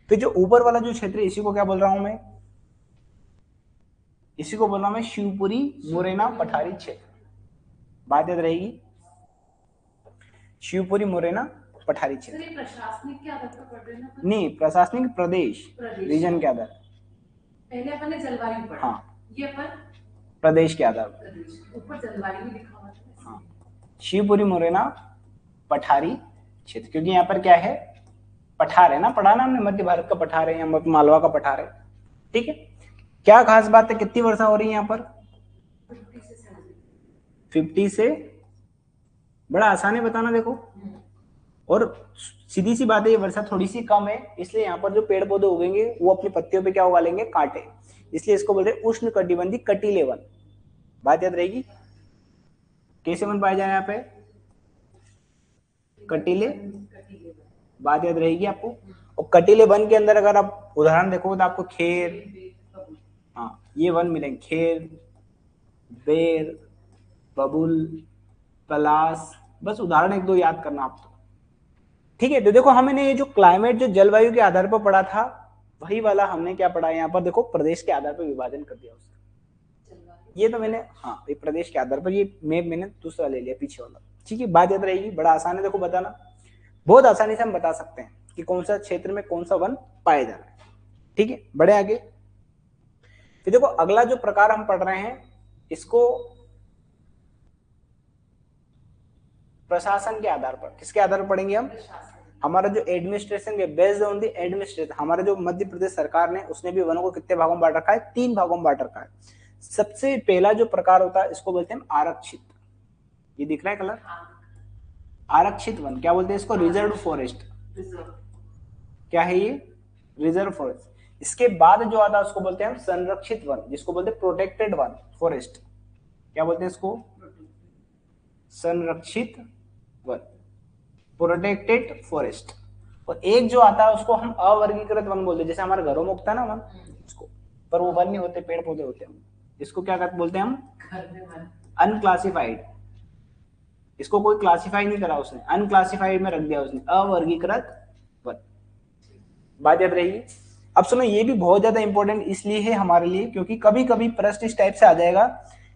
S1: फिर जो ऊपर वाला जो क्षेत्र है इसी को क्या बोल रहा हूं मैं, इसी को बोल रहा हूं मैं शिवपुरी मुरैना पठारी क्षेत्र। बात याद रहेगी, शिवपुरी मुरैना पठारी क्षेत्र।
S2: प्रशासनिक के आधार पर पढ़ रहे हैं ना,
S1: नहीं, प्रशासनिक प्रदेश रीजन के आधार,
S2: पहले अपन ने जलवायु पढ़ा,
S1: हाँ,
S2: ये अपन
S1: प्रदेश के आधार पर,
S2: ऊपर जलवायु भी लिखा हुआ है।
S1: हाँ, शिवपुरी मुरैना पठारी क्षेत्र, क्योंकि यहाँ पर क्या है, पठार है ना, पढ़ा ना हमने, मध्य भारत का पठार है, यहाँ मालवा का पठार है। ठीक है, क्या खास बात है, कितनी वर्षा हो रही है यहाँ पर, 50 से, बड़ा आसान है बताना देखो। और सीधी सी बात है, ये वर्षा थोड़ी सी कम है, इसलिए यहाँ पर जो पेड़ पौधे उगेंगे वो अपनी पत्तियों पे क्या उगा लेंगे, कांटे, इसलिए इसको बोल रहे हैं उष्ण कटिबंधी कटीले वन। बात याद रहेगी, कैसे वन पाए जाए यहाँ पे, कटीले, बात याद रहेगी आपको। और कटीले वन के अंदर अगर आप उदाहरण देखो तो आपको खेर, हाँ ये वन मिलेंगे, खेर, बेर, बबुल, पलास, बस उदाहरण एक दो याद करना आप तो। ठीक है, तो देखो हमने ये जो क्लाइमेट, जो जलवायु के आधार पर पढ़ा था, वही वाला हमने क्या पढ़ा है यहाँ पर, देखो प्रदेश के आधार पर विभाजन कर दिया उसका। ये तो मैंने, हाँ ये प्रदेश के आधार पर, ये मैप मैंने दूसरा ले लिया पीछे वाला। ठीक है, बात याद रहेगी, बड़ा आसान है देखो बताना, बहुत आसानी से हम बता सकते हैं कि कौन सा क्षेत्र में कौन सा वन पाया जा रहा है। ठीक है, बड़े आगे। फिर देखो अगला जो प्रकार हम पढ़ रहे हैं, इसको प्रशासन के आधार पर, किसके आधार पर पढ़ेंगे हम, हमारा जो एडमिनिस्ट्रेशन है, बेस्ड ऑन द एडमिनिस्ट्रेशन, हमारा जो मध्य प्रदेश सरकार ने, उसने भी वनों को कितने भागों में बांट रखा है, 3 भागों में बांट रखा है। सबसे पहला जो प्रकार होता है इसको बोलते हैं आरक्षित, ये दिख रहा है कलर, आरक्षित वन, क्या बोलते हैं इसको, रिजर्व फॉरेस्ट, क्या है ये, रिजर्व फॉरेस्ट। इसके बाद जो आता है उसको बोलते हैं हम संरक्षित वन, जिसको बोलते हैं प्रोटेक्टेड वन फॉरेस्ट, क्या बोलते हैं इसको, संरक्षित वन, प्रोटेक्टेड फॉरेस्ट। और एक जो आता है उसको हम अवर्गीकृत वन बोलते हैं, जैसे हमारे घरों में उगता है ना वन, उसको, पर वो वन नहीं होते, पेड़ पौधे होते हैं, इसको क्या बोलते हैं हम, अनक्लासिफाइड। इसको कोई क्लासिफाई नहीं करा उसने, अनक्लासिफाइड में रख दिया उसने, अवर्गीकृत वन। बात याद रहेगी। अब सुनो, ये भी बहुत ज्यादा इंपॉर्टेंट इसलिए है हमारे लिए, क्योंकि कभी कभी प्रश्न इस टाइप से आ जाएगा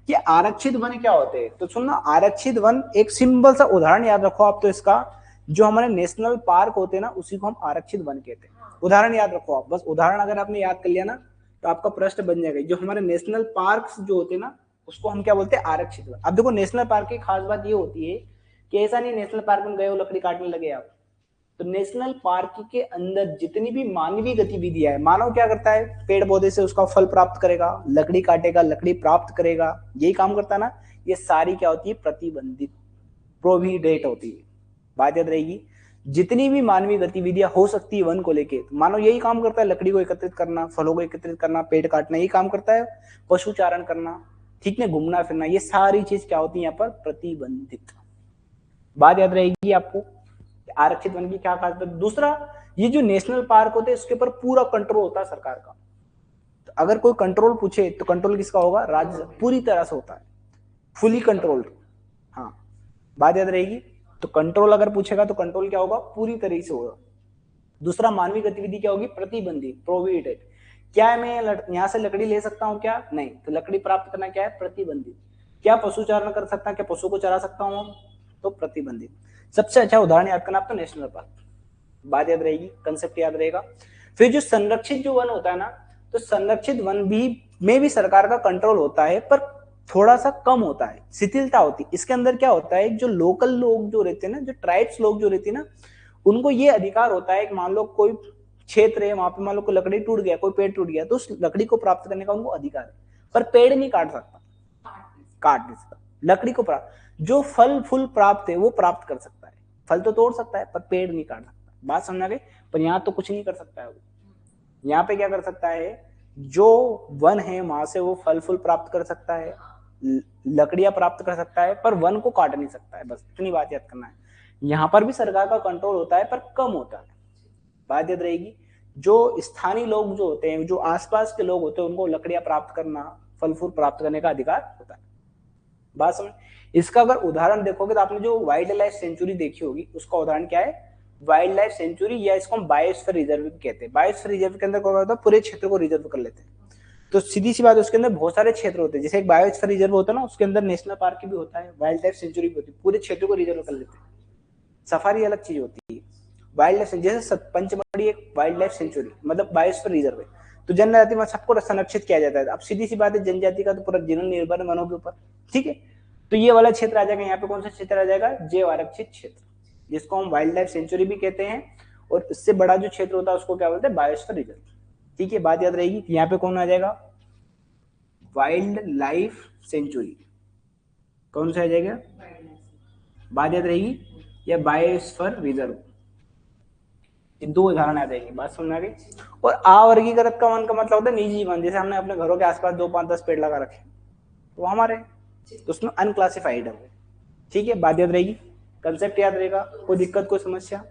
S1: कि आरक्षित वन क्या होते हैं। तो सुनना, आरक्षित वन एक सिंपल सा उदाहरण याद रखो आप तो इसका, जो हमारे नेशनल पार्क होते हैं ना, उसी को हम आरक्षित वन कहते हैं। उदाहरण याद रखो आप, बस उदाहरण अगर आपने याद कर लिया ना तो आपका प्रश्न बन जाएगा। जो हमारे नेशनल पार्क जो होते हैं ना, उसको हम क्या बोलते हैं, आरक्षित वन। अब देखो नेशनल पार्क की खास बात ये होती है कि ऐसा नहीं नेशनल पार्क में गए हो लकड़ी काटने लगे आप, तो नेशनल पार्क के अंदर जितनी भी मानवीय गतिविधियां है, मानव क्या करता है, पेड़ पौधे से उसका फल प्राप्त करेगा, लकड़ी काटेगा, लकड़ी प्राप्त करेगा, यही काम करता है ना, ये सारी क्या होती है, प्रतिबंधित, प्रोहिबिटेड होती है। बात याद रहेगी, जितनी भी मानवीय गतिविधियां हो सकती है वन को लेके, तो मानव यही काम करता है, लकड़ी को एकत्रित करना, फलों को एकत्रित करना, पेड़ काटना, यही काम करता है, पशुचारण करना, ठीक है, घूमना फिरना, ये सारी चीज क्या होती है यहाँ पर, प्रतिबंधित। बात याद रहेगी आपको, आरक्षित वन की क्या खास बात। दूसरा, ये जो नेशनल पार्क होते हैं इसके ऊपर पूरा कंट्रोल होता है सरकार का। तो अगर कोई कंट्रोल पूछे तो कंट्रोल किसका होगा, राज्य पूरी तरह से होता है, फुली कंट्रोल्ड। हाँ, बात याद रहेगी। तो कंट्रोल अगर पूछेगा तो कंट्रोल क्या होगा, पूरी तरह से होगा। दूसरा, मानवीय गतिविधि क्या होगी, प्रतिबंधित, प्रोहिबिटेड। क्या मैं यहाँ से लकड़ी ले सकता हूँ क्या, नहीं, तो लकड़ी प्राप्त करना क्या है, प्रतिबंधित। क्या पशु चारण कर सकता है, क्या पशु को चरा सकता हूँ, तो प्रतिबंधित। सबसे अच्छा उदाहरण याद करना आपको नेशनल पार्क, बात याद रहेगी, कंसेप्ट याद रहेगा। फिर जो संरक्षित जो वन होता है ना, तो संरक्षित वन भी में भी सरकार का कंट्रोल होता है, पर थोड़ा सा कम होता है, शिथिलता होती है। इसके अंदर क्या होता है, जो लोकल लोग जो रहते हैं ना, जो ट्राइब्स लोग जो रहते हैं ना, उनको ये अधिकार होता है कि मान लो कोई क्षेत्र है, वहां पे मान लो कोई लकड़ी टूट गया, कोई पेड़ टूट गया, तो उस लकड़ी को प्राप्त करने का उनको अधिकार है, पर पेड़ नहीं काट सकता, काट नहीं सकता। लकड़ी को प्राप्त, जो फल फूल प्राप्त है वो प्राप्त कर सकता है, फल तो तोड़ सकता है पर पेड़ नहीं काट सकता। बात समझ आ गई। पर यहाँ तो कुछ नहीं कर सकता है वो, यहाँ पे क्या कर सकता है, जो वन है वहां से वो फल फूल प्राप्त कर सकता है, लकड़ियां प्राप्त कर सकता है, पर वन को काट नहीं सकता है। बस इतनी बात याद करना है। यहाँ पर भी सरकार का कंट्रोल होता है पर कम होता है, बात याद रहेगी। जो स्थानीय लोग जो होते हैं, जो आसपास के लोग होते हैं, उनको लकड़ियां प्राप्त करना, फल फूल प्राप्त करने का अधिकार होता है। बात समझ। इसका अगर उदाहरण देखोगे तो आपने जो वाइल्ड लाइफ सेंचुरी देखी होगी, उसका उदाहरण क्या है, वाइल्ड लाइफ सेंचुरी, या इसको हम बायोस्फीयर रिजर्व भी कहते हैं। बायोस्फीयर रिजर्व के अंदर क्या होता है, पूरे क्षेत्र को रिजर्व कर लेते हैं। तो सीधी सी बात है, उसके अंदर बहुत सारे क्षेत्र होते हैं। जैसे एक बायोस्फीयर रिजर्व होता है ना, उसके अंदर नेशनल पार्क भी होता है, वाइल्ड लाइफ सेंचुरी भी होती है, पूरे क्षेत्र को रिजर्व कर लेते हैं। सफारी अलग चीज होती है, वाइल्ड लाइफ जैसे पंचमढ़ी एक वाइल्ड लाइफ सेंचुरी मतलब बायोस्फीयर रिजर्व है, तो जनजाति में सबको संरक्षित किया जाता है। अब सीधी सी बात है, जनजाति का तो पूरा जीवन निर्भर है वनों के ऊपर, ठीक है। तो ये वाला क्षेत्र आ जाएगा, यहाँ पे कौन सा क्षेत्र आ जाएगा, जैव आरक्षित क्षेत्र, जिसको हम वाइल्ड लाइफ सेंचुरी भी कहते हैं। और इससे बड़ा जो क्षेत्र होता है उसको क्या बोलते हैं, बायोस्फीयर रिजर्व, ठीक है। बात याद रहेगी। यहाँ पे कौन आ जाएगा, वाइल्ड लाइफ सेंचुरी, कौन सा आ जाएगा, बात याद रहेगी, या बायोस्फीयर रिजर्व। दो उदाहरण आ जाएंगे, बात समझ आ गई। और अवर्गीकृत का वन का मतलब होता है निजी वन, जैसे हमने अपने घरों के आसपास 2 5 10 पेड़ लगा रखे तो हमारे, तो उसमें अनक्लासिफाइड है, ठीक है। बात याद रहेगी, कंसेप्ट याद रहेगा, कोई दिक्कत कोई समस्या,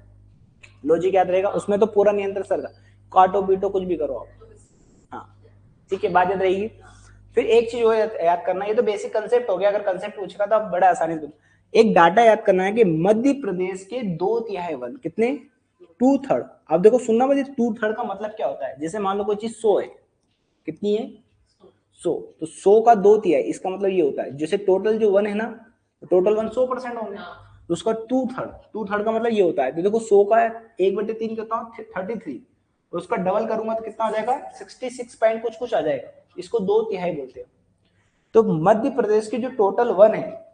S1: लॉजिक याद रहेगा। उसमें तो पूरा नियंत्रण सर का, काटो पीटो कुछ भी करो आप, हाँ, ठीक है, बात याद रहेगी। फिर एक चीज याद करना, ये तो बेसिक कंसेप्ट हो गया, अगर कंसेप्ट पूछेगा तो आप बड़ा आसानी से। एक डाटा याद करना है कि मध्य प्रदेश के 2/3 वन, कितने, 2/3। अब देखो सुनना मुझे, 2/3 का मतलब क्या होता है, जैसे मान लो कोई चीज 100 है, कितनी है, 100, तो 100 का 2/3, इसका मतलब ये होता है, जैसे टोटल जो वन है ना, टोटल वन 100% होंगे, तो उसका 2/3 का मतलब ये होता है। तो देखो 100 का 1/3 कितना, 33, तो उसका डबल करूंगा तो कितना आ जाएगा, 66 पॉइंट कुछ कुछ आ जाएगा, इसको 2/3 बोलते हैं। तो मध्य प्रदेश की जो टोटल वन है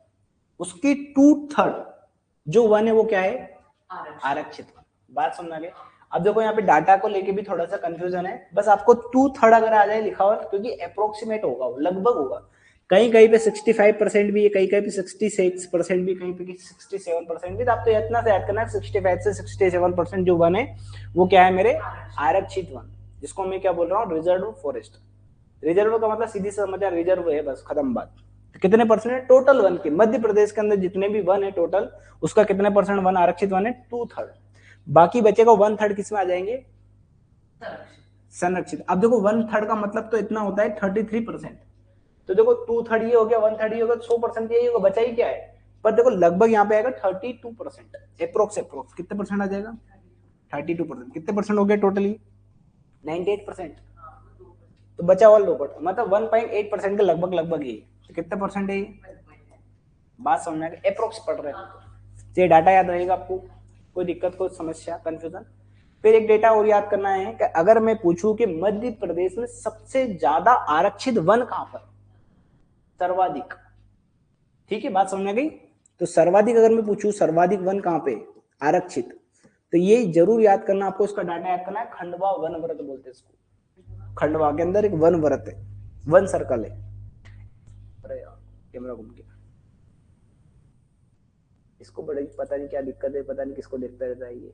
S1: उसकी 2/3 जो वन है वो क्या है, आरक्षित वन। बात समझ आ गई। अब देखो यहाँ पे डाटा को लेके भी थोड़ा सा कंफ्यूजन है, बस आपको 2/3 अगर आ जाए लिखा हुआ, क्योंकि अप्रोक्सीमेट होगा, लगभग होगा, कहीं कहीं पे 65% भी है, कहीं कहीं पे 66% भी, कहीं पे 67% भी। तो आप तो इतना से याद करना है, 65 से 67% जो वन है वो क्या है मेरे, आरक्षित वन, जिसको मैं क्या बोल रहा हूँ, रिजर्व फॉरेस्ट। रिजर्व का मतलब सीधी समझ, रिजर्व है, बस खत्म बात। तो कितने परसेंट है टोटल वन के, मध्य प्रदेश के अंदर जितने भी वन है टोटल, उसका कितने परसेंट वन आरक्षित वन है, 2/3। बाकी बचेगा 1/3 किसमें आ जाएंगे, संरक्षित। अब देखो 1/3 का मतलब तो इतना होता है 33%। तो देखो 2/3 ये हो गया, 1/3 ये हो गया, 100% यही होगा, बचा ही क्या है। पर देखो लगभग यहाँ पे आएगा 32%, अप्रोक्स अप्रोक्स कितने परसेंट आ जाएगा, 32%। कितने परसेंट हो गया टोटली, 98%। तो बचा हुआ लोकट, मतलब 1.8% के लगभग लगभग ही, तो कितने परसेंट है, बात समझना है, अप्रोक्स पढ़ रहे हैं तो ये डाटा याद रहेगा आपको, कोई दिक्कत कोई समस्या कंफ्यूजन। फिर एक डेटा और याद करना है कि अगर मैं पूछूं कि मध्य प्रदेश में सबसे ज्यादा आरक्षित वन कहां पर, सर्वाधिक, ठीक है, बात समझ गई। तो सर्वाधिक अगर मैं पूछूं सर्वाधिक वन कहां पे आरक्षित, तो ये जरूर याद करना आपको, इसका डाटा याद करना है, खंडवा वन व्रत बोलते हैं इसको। खंडवा के अंदर एक वन व्रत है, वन सर्कल है। अरे यार कैमरा घूम गया, इसको बड़ी पता नहीं क्या दिक्कत है, पता नहीं किसको देखता रहता है ये।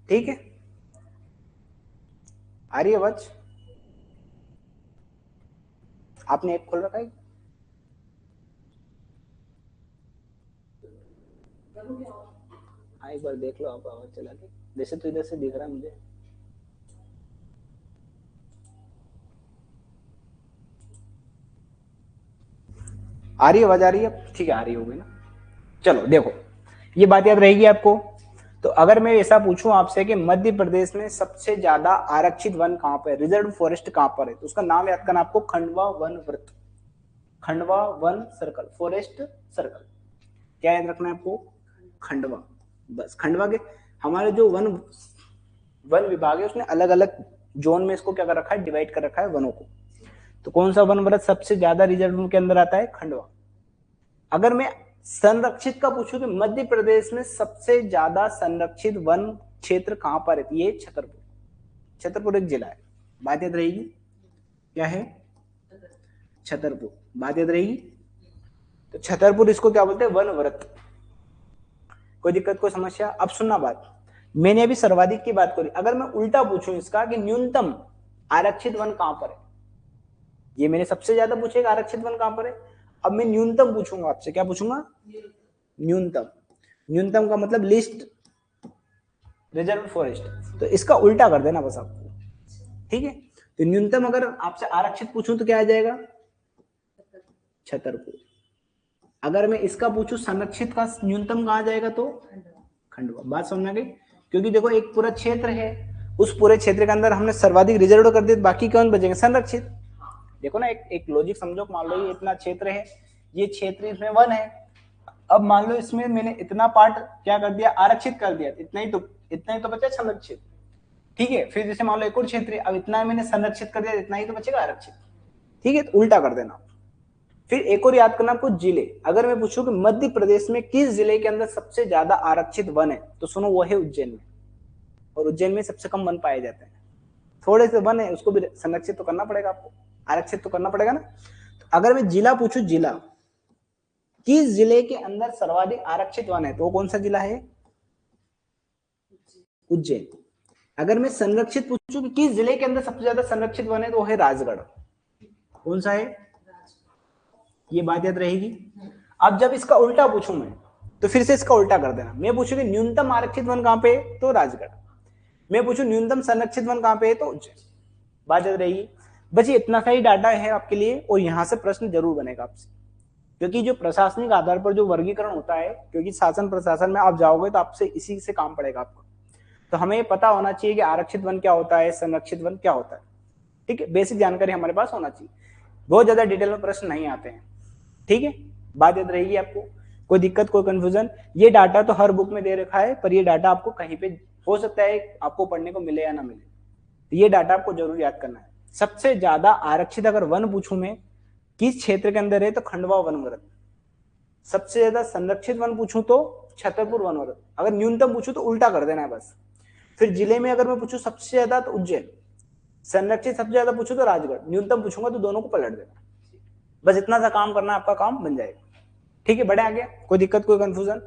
S1: ठीक है, आ रही है आवाज? आपने ऐप खोल रखा है? हाँ एक बार देख लो आप आवाज चला के, वैसे तो इधर से दिख रहा है मुझे। आ रही है आवाज? आ रही है, ठीक है, आ रही होगी ना। चलो देखो, ये बात याद रहेगी आपको। तो अगर मैं ऐसा पूछूं आपसे कि मध्य प्रदेश में सबसे ज्यादा आरक्षित वन कहां पर है, रिजर्व फॉरेस्ट कहां पर है, तो उसका नाम याद करना आपको, खंडवा वन वृत्त, Khandwa one circle, forest circle. क्या याद रखना है आपको? खंडवा। बस खंडवा के हमारे जो वन वन विभाग है उसने अलग अलग जोन में इसको क्या कर रखा है, डिवाइड कर रखा है वनों को। तो कौन सा वन वृत्त सबसे ज्यादा रिजर्व के अंदर आता है? खंडवा। अगर मैं संरक्षित का पूछूं कि मध्य प्रदेश में सबसे ज्यादा संरक्षित वन क्षेत्र कहां पर है, ये छतरपुर। छतरपुर एक जिला है, बात याद रहेगी। क्या है? छतरपुर, बात याद रहेगी। तो छतरपुर इसको क्या बोलते हैं? वन वृत्त। कोई दिक्कत, कोई समस्या? अब सुनना बात, मैंने अभी सर्वाधिक की बात करी, अगर मैं उल्टा पूछूं इसका कि न्यूनतम आरक्षित वन कहां पर है, ये मैंने सबसे ज्यादा पूछेगा आरक्षित वन कहां पर है। अब मैं न्यूनतम पूछूंगा आपसे, क्या पूछूंगा? न्यूनतम। न्यूनतम का मतलब लिस्ट रिजर्व फॉरेस्ट, तो इसका उल्टा कर देना बस आपको, ठीक है। तो न्यूनतम अगर आपसे आरक्षित पूछूं तो क्या आ जाएगा? छतरपुर। अगर मैं इसका पूछूं संरक्षित का न्यूनतम कहा जाएगा तो खंडवा। बात समझ में आ गई? क्योंकि देखो एक पूरा क्षेत्र है, उस पूरे क्षेत्र के अंदर हमने सर्वाधिक रिजर्व कर दिया, बाकी कौन बचेंगे? संरक्षित। देखो ना, एक लॉजिक समझो, मान लो ये इतना क्षेत्र है, ये क्षेत्र इसमें वन है, अब मान लो इसमें मैंने इतना पार्ट क्या कर दिया? आरक्षित कर दिया, इतना ही तो बचा संरक्षित, ठीक है। फिर जैसे मान लो एक और क्षेत्र है, अब इतना मैंने संरक्षित कर दिया, इतना ही तो बचेगा आरक्षित, ठीक है। तो उल्टा कर देना। फिर एक और याद करना आपको, जिले। अगर मैं पूछूं कि मध्य प्रदेश में किस जिले के अंदर सबसे ज्यादा आरक्षित वन है, तो सुनो वो है उज्जैन में, और उज्जैन में सबसे कम वन पाए जाते हैं। थोड़े से वन है उसको भी संरक्षित तो करना पड़ेगा आपको, आरक्षित तो करना पड़ेगा ना। तो अगर मैं जिला पूछूं, जिला, किस जिले के अंदर सर्वाधिक आरक्षित वन है, तो कौन सा जिला है? उज्जैन। अगर मैं संरक्षित पूछूं कि किस जिले के अंदर सबसे ज्यादा संरक्षित वन है, तो वो है राजगढ़। कौन सा है? ये बात याद रहेगी। अब जब इसका उल्टा पूछूं मैं, तो फिर से इसका उल्टा कर देना। मैं पूछूं कि न्यूनतम आरक्षित वन कहां पे है, तो राजगढ़। मैं पूछूं न्यूनतम संरक्षित वन कहां पे है, तो उज्जैन। बात याद रहेगी। बस ये इतना सा ही डाटा है आपके लिए, और यहां से प्रश्न जरूर बनेगा आपसे, क्योंकि जो प्रशासनिक आधार पर जो वर्गीकरण होता है, क्योंकि शासन प्रशासन में आप जाओगे तो आपसे इसी से काम पड़ेगा आपको, तो हमें पता होना चाहिए कि आरक्षित वन क्या होता है, संरक्षित वन क्या होता है, ठीक है। बेसिक जानकारी हमारे पास होना चाहिए, बहुत ज्यादा डिटेल में प्रश्न नहीं आते हैं, ठीक है। बात याद रहेगी आपको। कोई दिक्कत, कोई कंफ्यूजन? ये डाटा तो हर बुक में दे रखा है, पर ये डाटा आपको कहीं पे हो सकता है आपको पढ़ने को मिले या ना मिले, तो ये डाटा आपको जरूर याद करना है। सबसे ज्यादा आरक्षित अगर वन पूछूं मैं किस क्षेत्र के अंदर है, तो खंडवा वन वृत्त। सबसे ज्यादा संरक्षित वन पूछूं तो छतरपुर वन वृत्त। अगर न्यूनतम पूछूं तो उल्टा कर देना है बस। फिर जिले में अगर मैं पूछूं सबसे ज्यादा तो उज्जैन, संरक्षित सबसे ज्यादा पूछूं तो राजगढ़, न्यूनतम पूछूंगा तो दोनों को पलट देना। बस इतना सा काम करना, आपका काम बन जाएगा, ठीक है। बढ़े आगे, कोई दिक्कत, कोई कंफ्यूजन?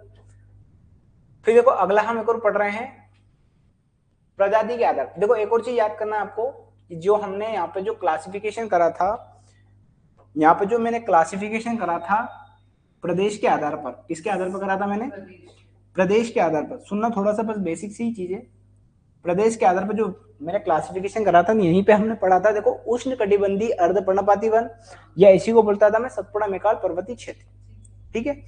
S1: फिर देखो अगला हम एक और पढ़ रहे हैं प्रजाति के आधार। देखो एक और चीज याद करना है आपको, कि जो हमने यहाँ पे जो क्लासिफिकेशन करा था, यहाँ पे जो मैंने क्लासिफिकेशन करा था प्रदेश के आधार पर, किसके आधार पर करा था मैंने? प्रदेश के आधार पर। सुनना थोड़ा सा, बस बेसिक सी चीज है। प्रदेश के आधार पर जो मैंने क्लासिफिकेशन करा था, यहीं पे हमने पढ़ा था, देखो उष्ण कटिबंधीय अर्ध पर्णपाती वन, या इसी को बोलता था मैं सतपुड़ा मेकाल पर्वतीय क्षेत्र, ठीक है।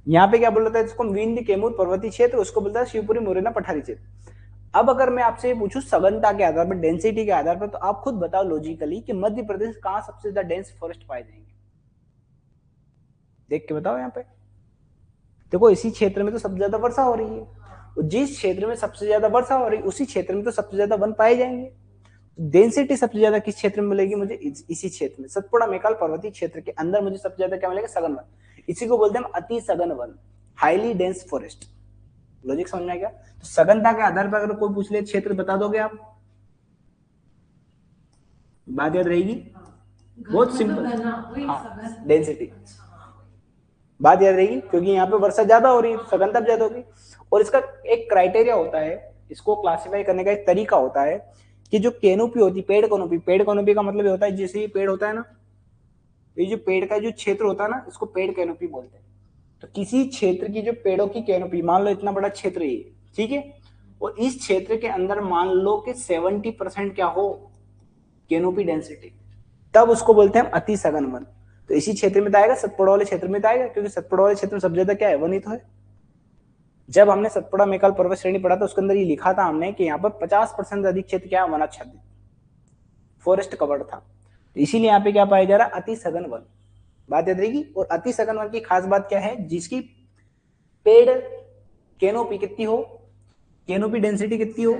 S1: यहाँ पे क्या बोल रहा था इसको? विंध्य कैमूर पर्वतीय क्षेत्र, उसको बोलता है शिवपुरी मुरैना पठारी क्षेत्र। अब अगर मैं आपसे पूछूं सघनता के आधार पर, डेंसिटी के आधार पर, तो आप खुद बताओ लॉजिकली कि मध्य प्रदेश कहां सबसे ज्यादा डेंस फॉरेस्ट पाए जाएंगे? देख के बताओ। यहाँ पे देखो इसी क्षेत्र में तो सबसे ज्यादा वर्षा हो रही है, जिस क्षेत्र में सबसे ज्यादा वर्षा हो रही है उसी क्षेत्र में तो सबसे ज्यादा वन पाए जाएंगे। डेंसिटी सबसे ज्यादा किस क्षेत्र में मिलेगी मुझे? इसी क्षेत्र में, सतपुड़ा मेकाल पर्वतीय क्षेत्र के अंदर मुझे सबसे ज्यादा क्या मिलेगा? सघन वन। इसी को बोलते हैं अति सघन one, highly dense forest. Logic समझ में आ गया? तो सघनता के आधार पर अगर कोई पूछ ले क्षेत्र बता दोगे आप? बात याद रहेगी? बहुत सिंपल, हाँ, डेंसिटी। बात याद रहेगी, क्योंकि यहाँ पे वर्षा ज्यादा हो रही है, सघनता ज्यादा होगी। और इसका एक क्राइटेरिया होता है इसको क्लासिफाई करने का एक तरीका होता है कि जो कैनोपी होती है, पेड़ कैनोपी का मतलब ये होता है जैसे ये पेड़ होता है ना, ये जो पेड़ का जो क्षेत्र होता है ना, इसको पेड़ कैनोपी बोलते हैं। तो किसी क्षेत्र की जो पेड़ों की कैनोपी, मान लो इतना बड़ा क्षेत्र है, ठीक है, और इस क्षेत्र के अंदर मान लो कि 70% क्या हो, कैनोपी डेंसिटी, तब उसको बोलते हैं अति सघन वन। तो इसी क्षेत्र में तो आएगा, सतपुड़ा वाले क्षेत्र में तो आएगा, क्योंकि सतपुड़ा वाले क्षेत्र में सबसे ज्यादा क्या है, वन ही तो है। जब हमने सतपुड़ा मेकाल पर्वत श्रेणी पढ़ा था उसके अंदर ये लिखा था हमने कि यहाँ पर 50% से अधिक क्षेत्र क्या है, वनाच्छादित, फॉरेस्ट कवर्ड था। तो इसीलिए यहाँ पे क्या पाया जा रहा है, अति सघन वन, बात याद रहेगी। और अति सघन वन की खास बात क्या है, जिसकी पेड़ कैनोपी कितनी हो, कैनोपी डेंसिटी कितनी हो,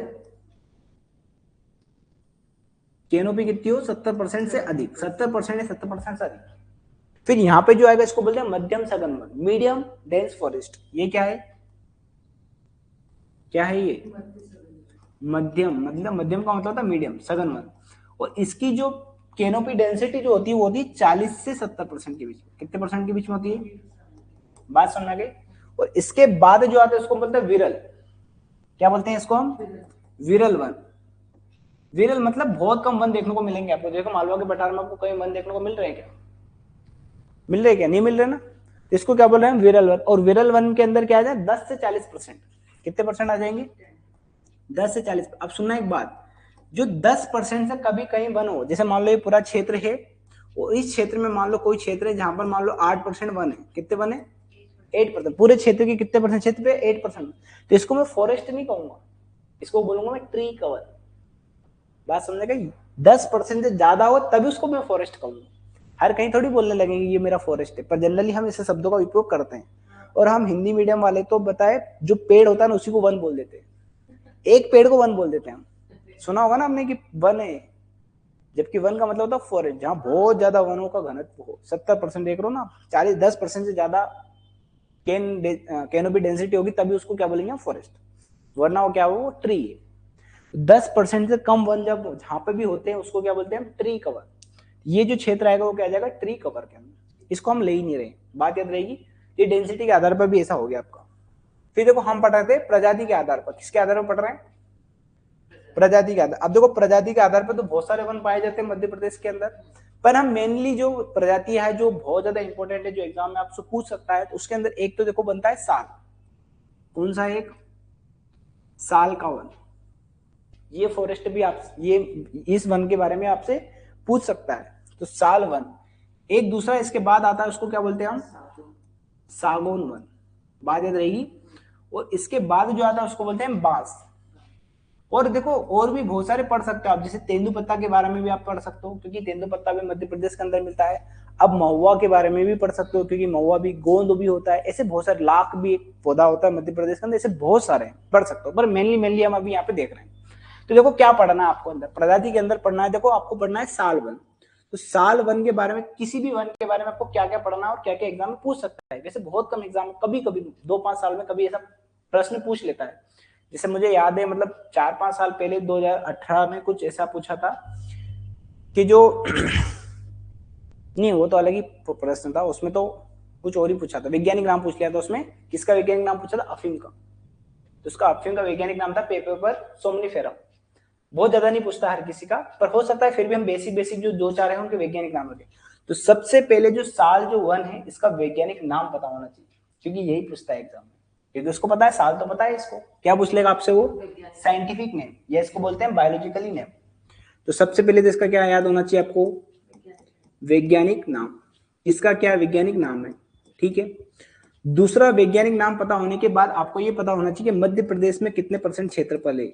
S1: कैनोपी कितनी हो, 70% से अधिक, 70% या 70% से अधिक। फिर यहाँ पे जो आएगा इसको बोलते हैं मध्यम सघन वन, मीडियम डेंस फॉरेस्ट। ये क्या है, क्या है ये, मध्यम, मतलब मध्यम का मतलब था मीडियम, सघन वन। और इसकी जो कैनोपी डेंसिटी जो होती है वो होती है 40 से 70% के बीच। कितने परसेंट के बीच में होती है, बात समझ आ गई। और इसके बाद जो आता है उसको बोलते हैं विरल। क्या बोलते हैं इसको हम, विरल वन। विरल मतलब बहुत कम वन देखने को मिलेंगे आपको। देखो मालवा के पठार में आपको कई वन देखने को मिल रहे हैं क्या, मिल रहे क्या, नहीं मिल रहे ना। तो इसको क्या बोल रहे हैं, विरल वन। और विरल वन के अंदर क्या आ जाए, 10 से 40%। कितने परसेंट आ जाएंगे, 10 से 40। अब सुनना एक बात, जो 10% से कभी कहीं वन हो, जैसे मान लो ये पूरा क्षेत्र है और इस क्षेत्र में मान लो कोई क्षेत्र है जहां पर मान लो 8% वन है, कितने वन है, 8%। पूरे क्षेत्र के कितने परसेंट क्षेत्र पे, 8%। तो इसको मैं फॉरेस्ट नहीं कहूंगा, इसको बोलूंगा मैं ट्री कवर। बात समझ गई, 10% से ज्यादा हो तभी उसको मैं फॉरेस्ट कहूंगा। हर कहीं थोड़ी बोलने लगेंगे ये मेरा फॉरेस्ट है, पर जनरली हम ऐसे शब्दों का उपयोग करते हैं। और हम हिंदी मीडियम वाले तो बताए, जो पेड़ होता है ना उसी को वन बोल देते हैं, एक पेड़ को वन बोल देते हैं हम। सुना होगा ना हमने कि वन है, जबकि वन का मतलब होता है फॉरेस्ट, जहां बहुत ज्यादा वनों का घनत्व हो। 70% देख रहे हो ना, 10% से ज्यादा कैनोपी डेंसिटी होगी तभी उसको क्या बोलेंगे, फॉरेस्ट। वरना वो क्या हो, वो ट्री है। 10% से कम वन जब जहां पे भी होते हैं उसको क्या बोलते हैं, ट्री कवर। ये जो क्षेत्र आएगा वो क्या जाएगा, ट्री कवर के अंदर। इसको हम ले ही नहीं रहे, बात याद रहेगी। ये डेंसिटी के आधार पर भी ऐसा हो गया आपका। फिर देखो हम पढ़ रहे थे प्रजाति के आधार पर, किसके आधार पर पढ़ रहे हैं, प्रजाति के आधार। अब देखो प्रजाति के आधार पर तो बहुत सारे वन पाए जाते हैं मध्य प्रदेश के अंदर, पर हम मेनली जो प्रजाति है जो बहुत ज्यादा इंपॉर्टेंट है, जो एग्जाम में आपसे पूछ सकता है, तो उसके अंदर एक तो देखो बनता है साल। कौन सा, एक साल का वन। ये फॉरेस्ट भी आप ये इस वन के बारे में आपसे पूछ सकता है, तो साल वन। एक दूसरा इसके बाद आता है, उसको क्या बोलते हैं हम, सागौन वन, बात याद रहेगी। और इसके बाद जो आता है उसको बोलते हैं बांस। और देखो और भी बहुत सारे पढ़ सकते हो आप, जैसे तेंदुपत्ता के बारे में भी आप पढ़ सकते हो, क्योंकि तेंदुपत्ता भी मध्य प्रदेश के अंदर मिलता है। अब महुआ के बारे में भी पढ़ सकते हो, क्योंकि महुआ भी गोंद भी होता है। ऐसे बहुत सारे, लाख भी एक पौधा होता है मध्य प्रदेश के अंदर, ऐसे बहुत सारे पढ़ सकते हो। पर मेनली हम अभी यहाँ पे देख रहे हैं। तो देखो क्या पढ़ना है आपको, अंदर प्रजाति के अंदर पढ़ना है, देखो आपको पढ़ना है साल वन। तो साल वन के बारे में, किसी भी वन के बारे में आपको क्या क्या पढ़ना है और क्या क्या एग्जाम में पूछ सकता है। वैसे बहुत कम एग्जाम, कभी कभी 2-5 साल में कभी ऐसा प्रश्न पूछ लेता है। जैसे मुझे याद है, मतलब 4-5 साल पहले 2018 में कुछ ऐसा पूछा था कि जो नहीं, वो तो अलग ही प्रश्न था, उसमें तो कुछ और ही पूछा था, वैज्ञानिक नाम पूछ लिया था उसमें। किसका वैज्ञानिक नाम पूछा था, अफीम का। तो उसका अफीम का वैज्ञानिक नाम था पेपर सोमनिफेरम। बहुत ज्यादा नहीं पूछता हर किसी का, पर हो सकता है फिर भी हम बेसिक जो 2-4 है उनके वैज्ञानिक नाम रखें। तो सबसे पहले जो साल जो वन है, इसका वैज्ञानिक नाम पता होना चाहिए, क्योंकि यही पूछता है एग्जाम में। क्योंकि उसको पता है, साल तो पता है इसको, क्या पूछ लेगा आपसे वो, साइंटिफिक नेम, या इसको बोलते हैं बायोलॉजिकली नेम। तो सबसे पहले तो इसका क्या याद होना चाहिए आपको, वैज्ञानिक नाम। इसका क्या वैज्ञानिक नाम है, ठीक है। दूसरा, वैज्ञानिक नाम पता होने के बाद आपको ये पता होना चाहिए कि मध्य प्रदेश में कितने % क्षेत्रफल है।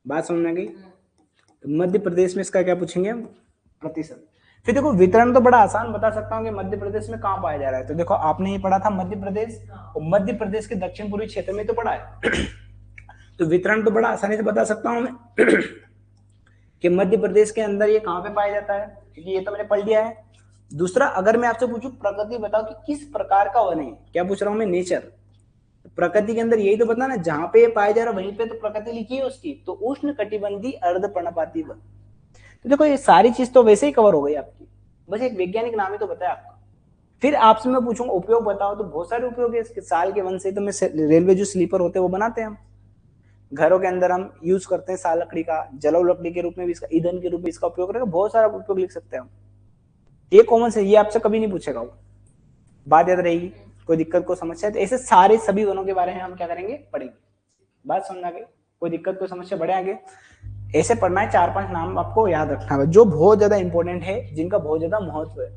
S1: बात समझ में आ गई। तो मध्य प्रदेश में इसका क्या पूछेंगे हम, प्रतिशत। फिर देखो वितरण तो बड़ा आसान बता सकता हूँ कि मध्य प्रदेश में कहाँ पाया जा रहा है। तो देखो आपने ये पढ़ा था मध्य प्रदेश, और मध्य प्रदेश के दक्षिण पूर्वी क्षेत्र में तो पढ़ा है। तो वितरण तो बड़ा आसानी से बता सकता हूँ मैं कि मध्य प्रदेश के अंदर ये कहाँ पे पाया जाता है, क्योंकि ये तो मैंने पढ़ लिया है। दूसरा, अगर मैं आपसे पूछूं प्रकृति बताओ कि किस प्रकार का वन है, क्या पूछ रहा हूं मैं, नेचर। प्रकृति के अंदर यही तो बताना, जहां पे ये पाया जा रहा है वहीं पे तो प्रकृति लिखी है उसकी। तो उष्ण कटिबंधीय अर्ध पर्णपाती वन। तो देखो ये सारी चीज तो वैसे ही कवर हो गई आपकी, बस एक वैज्ञानिक नाम ही तो बताया आपका। फिर आपसे मैं पूछूंगा उपयोग बताओ, तो बहुत सारे उपयोग है इसके। साल के वन से तो मैं रेलवे जो स्लीपर होते हैं वो बनाते हैं हम, घरों के अंदर हम यूज करते हैं साल लकड़ी का, जलाऊ लकड़ी के रूप में भी इसका, ईंधन के रूप में इसका उपयोग करेगा, बहुत सारा उपयोग लिख सकते हैं हम। ये कॉमन से, ये आपसे कभी नहीं पूछेगा वो, बात याद रहेगी। कोई दिक्कत को समस्या है तो ऐसे सारे सभी वनों के बारे में हम क्या करेंगे, पढ़ेंगे। बात समझ आ गई? कोई दिक्कत कोई समस्या, बढ़े आगे। ऐसे पढ़ना है, 4-5 नाम आपको याद रखना है जो बहुत ज्यादा इंपॉर्टेंट है, जिनका बहुत ज्यादा महत्व है।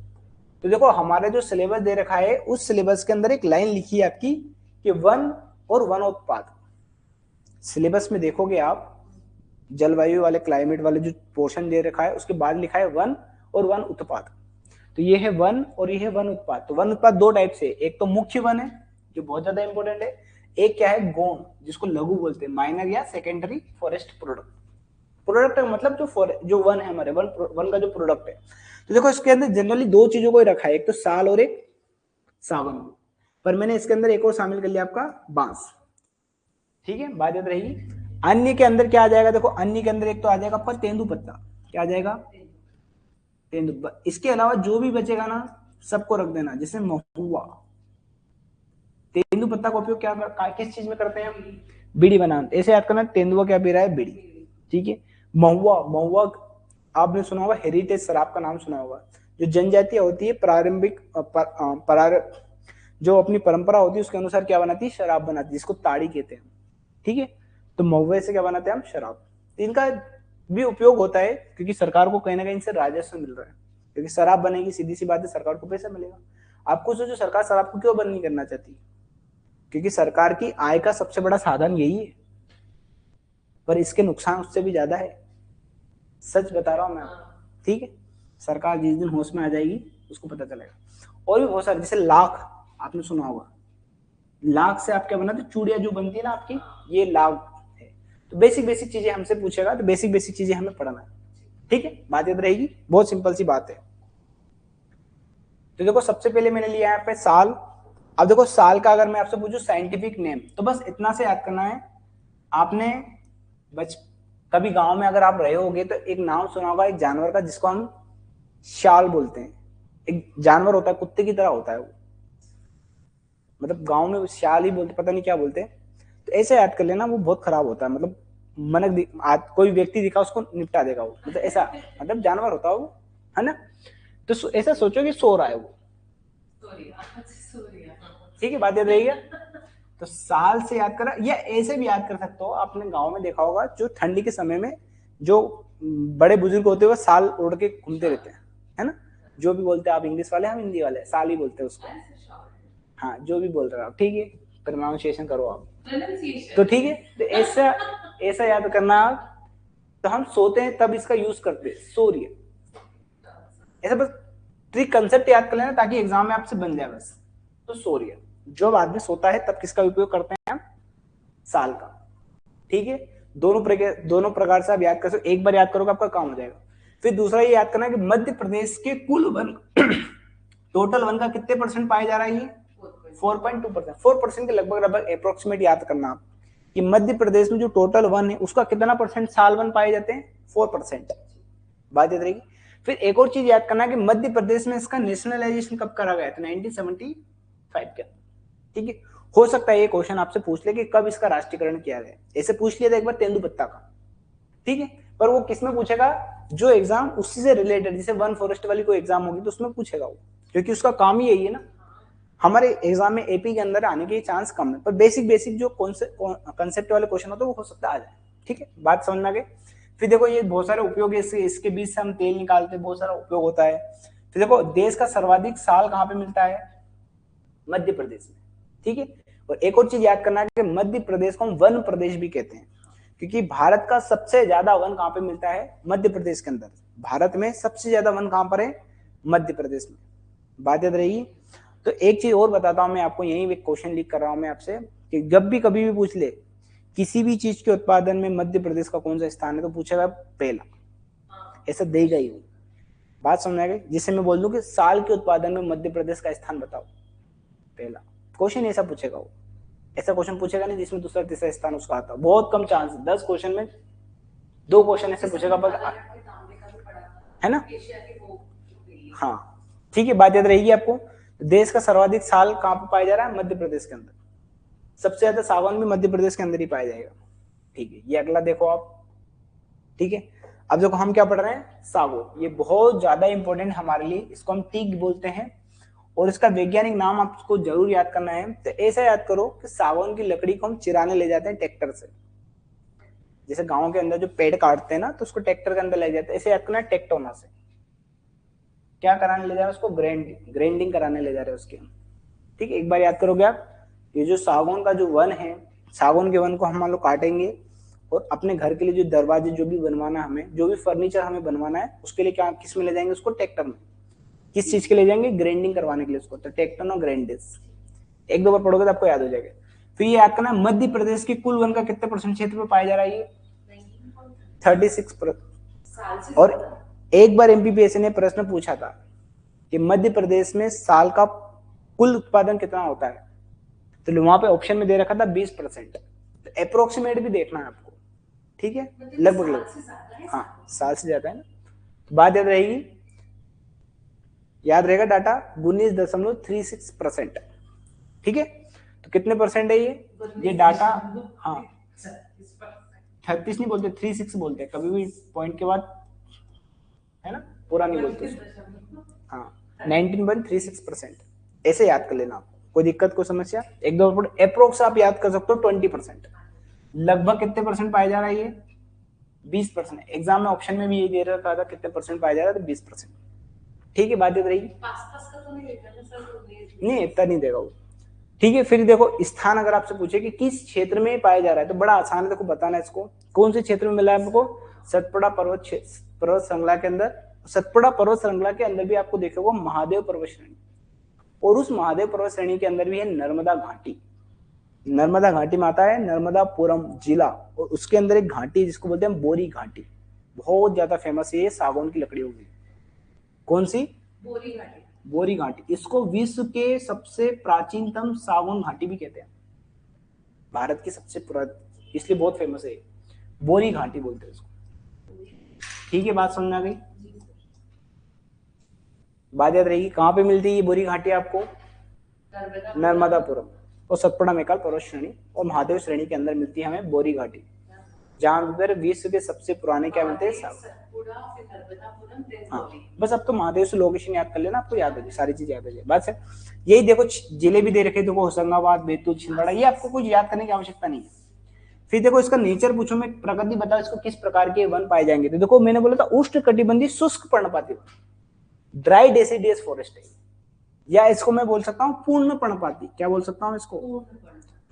S1: तो देखो हमारे जो सिलेबस दे रखा है उस सिलेबस के अंदर एक लाइन लिखी है आपकी कि वन और वनोत्पाद। सिलेबस में देखोगे आप, जलवायु वाले, क्लाइमेट वाले जो पोर्शन दे रखा है उसके बाद लिखा है वन और वन उत्पाद। तो ये है वन और ये है वन उत्पाद। तो वन उत्पाद दो टाइप से, एक तो मुख्य वन है जो बहुत ज्यादा इंपॉर्टेंट है, एक क्या है गौण, जिसको लघु बोलते हैं, माइनर या सेकेंडरी फॉरेस्ट प्रोडक्ट। प्रोडक्ट मतलब जो वन है हमारे, वन का जो प्रोडक्ट है। तो देखो इसके अंदर जनरली दो चीजों को ही रखा है, एक तो साल और एक सावन, पर मैंने इसके अंदर एक और शामिल कर लिया, आपका बांस। ठीक है, बात याद रहेगी। अन्य के अंदर क्या आ जाएगा, देखो अन्य के अंदर एक तो आ जाएगा आपका तेंदुपत्ता। क्या आ जाएगा, तेंदु। इसके अलावा जो भी बचेगा ना सबको रख देना, जैसे महुआ। तेंदुपत्ता का उपयोग किस चीज में करते हैं हम, बीड़ी बनाते। ऐसे याद करना, तेंदुआ क्या पी रहा है, बीड़ी। ठीक है, महुआ आपने सुना होगा, हेरिटेज शराब का नाम सुना होगा। जो जनजातियां होती है प्रारंभिक जो अपनी परंपरा होती है उसके अनुसार क्या बनाती है, शराब बनाती है, जिसको ताड़ी कहते हैं। ठीक है, तो महुए से क्या बनाते हैं हम, शराब। इनका भी उपयोग होता है क्योंकि सरकार को कहीं ना कहीं से राजस्व मिल रहा है, क्योंकि शराब बनेगी, सीधी सी बात है, सरकार को पैसा मिलेगा। आपको सोचो सरकार शराब को क्यों बंद नहीं करना चाहती, क्योंकि सरकार की आय का सबसे बड़ा साधन यही है, पर इसके नुकसान उससे भी ज्यादा है। सच बता रहा हूं मैं। ठीक है, सरकार जिस दिन होश में आ जाएगी उसको पता चलेगा। और भी बहुत सारे, जैसे लाख आपने सुना होगा, लाख से आप क्या बनाते, चूड़ियां जो बनती है ना आपकी, ये लाख है। तो बेसिक बेसिक चीजें हमसे पूछेगा, तो बेसिक बेसिक चीजें हमें पढ़ना है। ठीक है, बात याद रहेगी, बहुत सिंपल सी बात है। तो देखो सबसे पहले मैंने लिया यहाँ पे साल। अब देखो साल का अगर मैं आपसे पूछूं साइंटिफिक नेम, तो बस इतना से याद करना है। आपने कभी गांव में अगर आप रहे होगे तो एक नाम सुना होगा एक जानवर का, जिसको हम शाल बोलते हैं। एक जानवर होता है, कुत्ते की तरह होता है वो, मतलब गांव में शाल ही बोलते, पता नहीं क्या बोलते हैं। तो ऐसे याद कर लेना, वो बहुत खराब होता है, मतलब कोई व्यक्ति दिखा उसको निपटा देगा वो, मतलब ऐसा, मतलब जानवर होता है वो, है ना। तो ऐसा सोचो कि सो रहा है वो। ठीक है, बात याद रहेगी। तो साल से याद करा, या ऐसे भी याद कर सकते हो, आपने गांव में देखा होगा जो ठंडी के समय में जो बड़े बुजुर्ग होते हुए साल ओढ़ के घूमते रहते हैं, है ना। जो भी बोलते हैं आप, इंग्लिश वाले हम हिंदी वाले, साल ही बोलते हैं उसको। हाँ, जो भी बोल रहे हो आप, ठीक है, प्रोनाउंसिएशन करो आप, तो ठीक है। तो ऐसा ऐसा याद करना आप। तो हम सोते हैं तब इसका यूज करते हैं, सूर्य। ऐसा बस ट्रिक कंसेप्ट याद कर लेना ताकि एग्जाम में आपसे बन जाए बस। तो सूर्य, जब आदमी सोता है तब किसका उपयोग करते हैं हम, साल का। ठीक है, दोनों प्रकार से आप याद कर सकते, एक बार याद करोगे आपका काम हो जाएगा। फिर दूसरा ये याद करना कि मध्य प्रदेश के कुल वन टोटल वन का कितने परसेंट पाया जा रहा है, 4.2%। 4% के लगभग अप्रोक्सीमेट याद करना आप कि मध्य प्रदेश में जो टोटल वन है उसका कितना परसेंट साल वन पाए जाते हैं, 4%। बात याद रहेगी। फिर एक और चीज याद करना कि मध्य प्रदेश में इसका नेशनलाइजेशन कब करा गया था, 1975 के। ठीक है, हो सकता है ये क्वेश्चन आपसे पूछ ले कि कब इसका राष्ट्रीयकरण किया गया। ऐसे पूछ लिया था एक बार तेंदुपत्ता का, ठीक है, पर वो किसमें पूछेगा, जो एग्जाम उसी से रिलेटेड, जैसे वन फॉरेस्ट वाली कोई एग्जाम होगी तो उसमें पूछेगा वो, क्योंकि उसका काम ही यही है ना। हमारे एग्जाम में एपी के अंदर आने के चांस कम है, पर बेसिक बेसिक जो कॉन्सेप्ट वाले क्वेश्चन होते हैं वो हो सकता है आ जाए। ठीक है, बात समझ में आ गई। फिर देखो ये बहुत सारे उपयोग है, इसके बीच से हम तेल निकालते हैं, बहुत सारा उपयोग होता है। फिर देखो देश का सर्वाधिक साल कहाँ पे मिलता है, मध्य प्रदेश में। ठीक है, और एक और चीज याद करना है कि मध्य प्रदेश को हम वन प्रदेश भी कहते हैं, क्योंकि भारत का सबसे ज्यादा वन कहाँ पे मिलता है, मध्य प्रदेश के अंदर। भारत में सबसे ज्यादा वन कहाँ पर है, मध्य प्रदेश में। बात याद रहेगी। तो एक चीज और बताता हूं मैं आपको, यही एक क्वेश्चन लिख कर रहा हूं मैं आपसे, कि जब भी कभी भी पूछ ले किसी भी चीज के उत्पादन में मध्य प्रदेश का कौन सा स्थान है, तो पूछेगा पहला, ऐसा देगा ही वो। बात समझ आ गई। जिससे मैं बोल दूं कि साल के उत्पादन में मध्य प्रदेश का स्थान बताओ, पहला क्वेश्चन ऐसा पूछेगा वो। ऐसा क्वेश्चन पूछेगा नहीं जिसमें दूसरा तीसरा स्थान उसका आता, बहुत कम चांस, 10 क्वेश्चन में 2 क्वेश्चन ऐसे पूछेगा बस, है ना। हाँ, ठीक है, बात याद रहेगी आपको। देश का सर्वाधिक साल कहां पर पाया जा रहा है, मध्य प्रदेश के अंदर। सबसे ज्यादा सावन भी मध्य प्रदेश के अंदर ही पाया जाएगा। ठीक है, ये अगला देखो आप। ठीक है, अब देखो हम क्या पढ़ रहे हैं, सागौन। ये बहुत ज्यादा इंपॉर्टेंट हमारे लिए, इसको हम टीक बोलते हैं और इसका वैज्ञानिक नाम आपको जरूर याद करना है। तो ऐसा याद करो कि सागौन की लकड़ी को हम चिराने ले जाते हैं ट्रैक्टर से। जैसे गांव के अंदर जो पेड़ काटते हैं ना, तो उसको ट्रैक्टर के अंदर ले जाते हैं। ऐसे याद करना है, ट्रैक्टोना से क्या कराने ले जा रहे हैं उसको, ग्राइंडिंग कराने ले जा रहे हैं उसके। ठीक है, एक बार याद करोगे आप, ये जो सागौन का जो वन है, सागौन के वन को हम मान लो काटेंगे और अपने घर के लिए जो दरवाजे जो भी बनवाना, हमें जो भी फर्नीचर हमें बनवाना है, उसके लिए क्या किस में ले जाएंगे उसको, ट्रैक्टर में। किस चीज के ले जाएंगे, ग्राइंडिंग करवाने के लिए उसको, तो ट्रैक्टर और ग्राइंडर्स। एक दो बार पढ़ोगे तो आपको याद हो जाएगा। फिर ये याद करना, मध्य प्रदेश के कुल वन का कितने परसेंट क्षेत्र में पाया जा रहा है, ये 36%। और एक बार एमपीपीएससी ने प्रश्न पूछा था कि मध्य प्रदेश में साल का कुल उत्पादन कितना होता है, तो वहां पे ऑप्शन में दे रखा था 20%। तो अप्रोक्सीमेट भी देखना है आपको। ठीक है, लगभग हाँ, साल से ज्यादा है ना। तो बात याद रहेगी, याद रहेगा डाटा 19.36%। ठीक है, तो कितने परसेंट है ये डाटा, हाँ 36 नहीं बोलते, 36 बोलते हैं कभी भी पॉइंट के बाद, है ना, पूरा नहीं बोलते। हाँ 19.36%, ऐसे याद कर लेना। आपको कोई दिक्कत कोई समस्या, एक दो अप्रोक्स आप याद कर सकते हो 20%। लगभग कितने परसेंट पाया जा रहा है ये, 20%। एग्जाम में ऑप्शन में भी ये दे रखा था कितने परसेंट पाया जा रहा है, तो 20%। ठीक है, बात याद रहेगी, नहीं इतना नहीं देगा वो। ठीक है, फिर देखो स्थान अगर आपसे पूछे कि किस क्षेत्र में पाया जा रहा है, तो बड़ा आसान है, देखो बताना है इसको, कौन से क्षेत्र में मिला है आपको, सतपुड़ा पर्वत श्रृंखला के अंदर। सतपुड़ा पर्वत श्रृंखला के अंदर भी आपको देखोगे महादेव पर्वत श्रेणी, और उस महादेव पर्वत श्रेणी के अंदर भी है नर्मदा घाटी। नर्मदा घाटी में आता है नर्मदापुरम जिला, और उसके अंदर एक घाटी जिसको बोलते हैं बोरी घाटी, बहुत ज्यादा फेमस है, ये सागौन की लकड़ी होगी। कौन सी,
S2: बोरी घाटी।
S1: बोरी घाटी, इसको विश्व के सबसे प्राचीनतम सागौन घाटी भी कहते हैं, भारत की सबसे पुरानी, इसलिए बहुत फेमस है, बोरी घाटी बोलते हैं इसको। ठीक है, बात समझ आ गई, बात याद रहेगी। कहाँ पे मिलती है ये बोरी घाटी आपको, नर्मदापुरम और सतपुड़ा मेकाल पर्वत श्रेणी और महादेव श्रेणी के अंदर मिलती है हमें बोरी घाटी, जहां पर विश्व के सबसे पुराने क्या मिलते हैं, हाँ बस अब तो महादेव से लोकेशन याद कर लेना, आपको याद हो जाए, सारी चीज याद हो जाए। बस यही देखो, जिले भी दे रखे, देखो होशंगाबाद, बैतूल, छिंदवाड़ा, ये आपको कुछ याद करने की आवश्यकता नहीं है। फिर देखो इसका नेचर पूछो, मैं प्रकृति बताओ इसको किस प्रकार के वन पाए जाएंगे, तो देखो मैंने बोला था उष्ण कटिबंधीय शुष्क पर्णपाती वन, ड्राई डेसिडियस फॉरेस्ट है, या इसको मैं बोल सकता हूँ पूर्ण पर्णपाती, क्या बोल सकता हूँ इसको,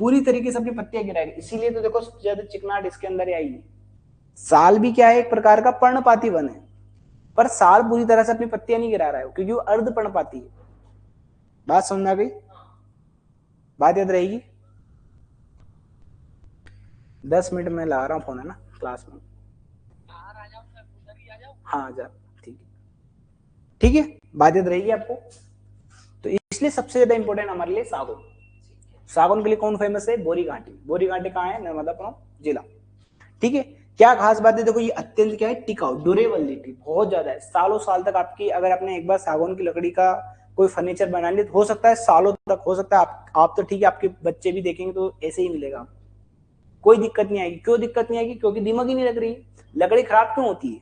S1: पूरी तरीके से अपनी पत्तियां गिराएगी, इसीलिए तो देखो सबसे ज्यादा चिकनाहट इसके अंदर आई है। साल भी क्या है, एक प्रकार का पर्णपाती वन है, पर साल पूरी तरह से अपनी पत्तियां नहीं गिरा रहा है, क्योंकि वो अर्ध पर्णपाती है। बात समझ आ गई, बात याद रहेगी। 10 मिनट में ला रहा हूँ फोन, है ना, क्लास में। हाँ जा, ठीक है, ठीक है, बात याद रहेगी आपको। तो इसलिए सबसे ज्यादा इंपॉर्टेंट हमारे लिए सागौन। सागौन के लिए कौन फेमस है, बोरी घाटी। बोरी घाटी कहाँ है, नर्मदापुरम जिला। ठीक है, क्या खास बात है, देखो ये अत्यंत क्या है, टिकाऊ, ड्यूरेबिलिटी बहुत ज्यादा है, सालों साल तक आपकी, अगर आपने एक बार सागौन की लकड़ी का कोई फर्नीचर बना लिया, तो हो सकता है सालों तक, हो सकता है आप तो ठीक है, आपके बच्चे भी देखेंगे तो ऐसे ही मिलेगा, कोई दिक्कत नहीं आएगी। क्यों दिक्कत नहीं आएगी, क्योंकि दीमक ही नहीं लग रही। लकड़ी खराब क्यों होती है,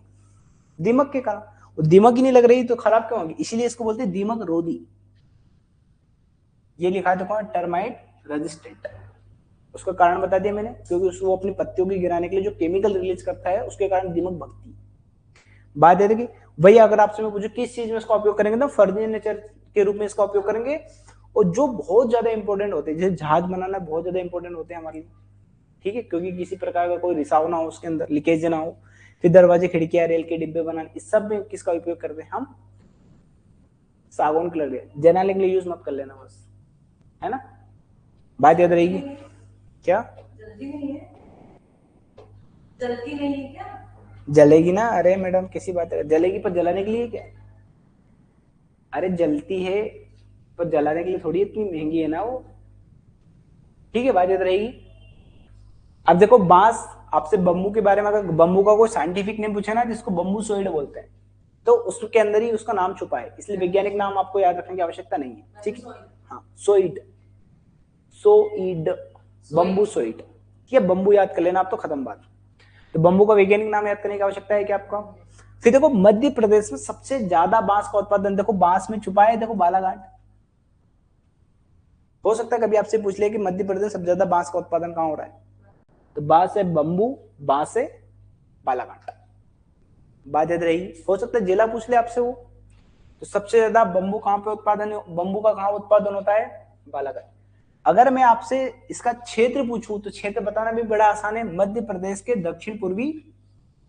S1: दीमक के कारण, दीमक ही नहीं लग रही तो खराब क्यों होगी, इसीलिए इसको बोलते हैं दीमक रोधी। ये लिखा है देखो, टर्माइट रेजिस्टेंट, उसका कारण बता दिया मैंने, क्योंकि उसको अपनी पत्तियों की गिराने के लिए जो केमिकल रिलीज करता है, उसके कारण दीमक भगती है। बात है कि भैया अगर आपसे मैं पूछूं किस चीज में इसका उपयोग करेंगे, तो फर्नीचर के रूप में इसका उपयोग करेंगे, और जो बहुत ज्यादा इंपॉर्टेंट होते हैं, जैसे जहाज बनाना बहुत ज्यादा इंपॉर्टेंट होते हैं हमारे लिए। ठीक है, क्योंकि किसी प्रकार का कोई रिसाव ना हो, उसके अंदर लीकेज ना हो। फिर दरवाजे, खिड़कियां, रेल के डिब्बे बनाने, इस सब में किसका उपयोग करते हैं हम, सागौन की लकड़ी। जलाने के लिए यूज मत कर लेना बस, है ना, बात याद रहेगी। क्या
S2: जल्दी नहीं है, जल्दी नहीं है क्या,
S1: जलेगी ना, अरे मैडम किसी बात है, जलेगी पर जलाने के लिए क्या, अरे जलती है पर जलाने के लिए थोड़ी, इतनी महंगी है ना वो। ठीक है, बात याद रहेगी। अब देखो बांस, आपसे बम्बू के बारे में अगर बम्बू का कोई साइंटिफिक नेम पूछे ना, जिसको बम्बू सोइड बोलते हैं, तो उसके अंदर ही उसका नाम छुपा है, इसलिए वैज्ञानिक नाम आपको याद रखने की आवश्यकता नहीं है। ठीक है, हाँ सोइड, सोइड, बम्बू सोइड, ठीक है, बंबू याद कर लेना आप तो खत्म बात। तो बंबू का वैज्ञानिक नाम याद करने की आवश्यकता है क्या आपका। फिर देखो मध्य प्रदेश में सबसे ज्यादा बांस का उत्पादन, देखो बांस में छुपा है, देखो बालाघाट। हो सकता है कभी आपसे पूछ ले कि मध्य प्रदेश में सबसे ज्यादा बांस का उत्पादन कहां हो रहा है, तो बांस है बंबू, बांस है बालाघाट। बात याद रहेगी। हो सकता है जिला पूछ ले आपसे वो, तो सबसे ज्यादा बंबू कहां पे उत्पादन, बंबू का कहां उत्पादन होता है, बालाघाट। अगर मैं आपसे इसका क्षेत्र पूछूं तो क्षेत्र बताना भी बड़ा आसान है, मध्य प्रदेश के दक्षिण पूर्वी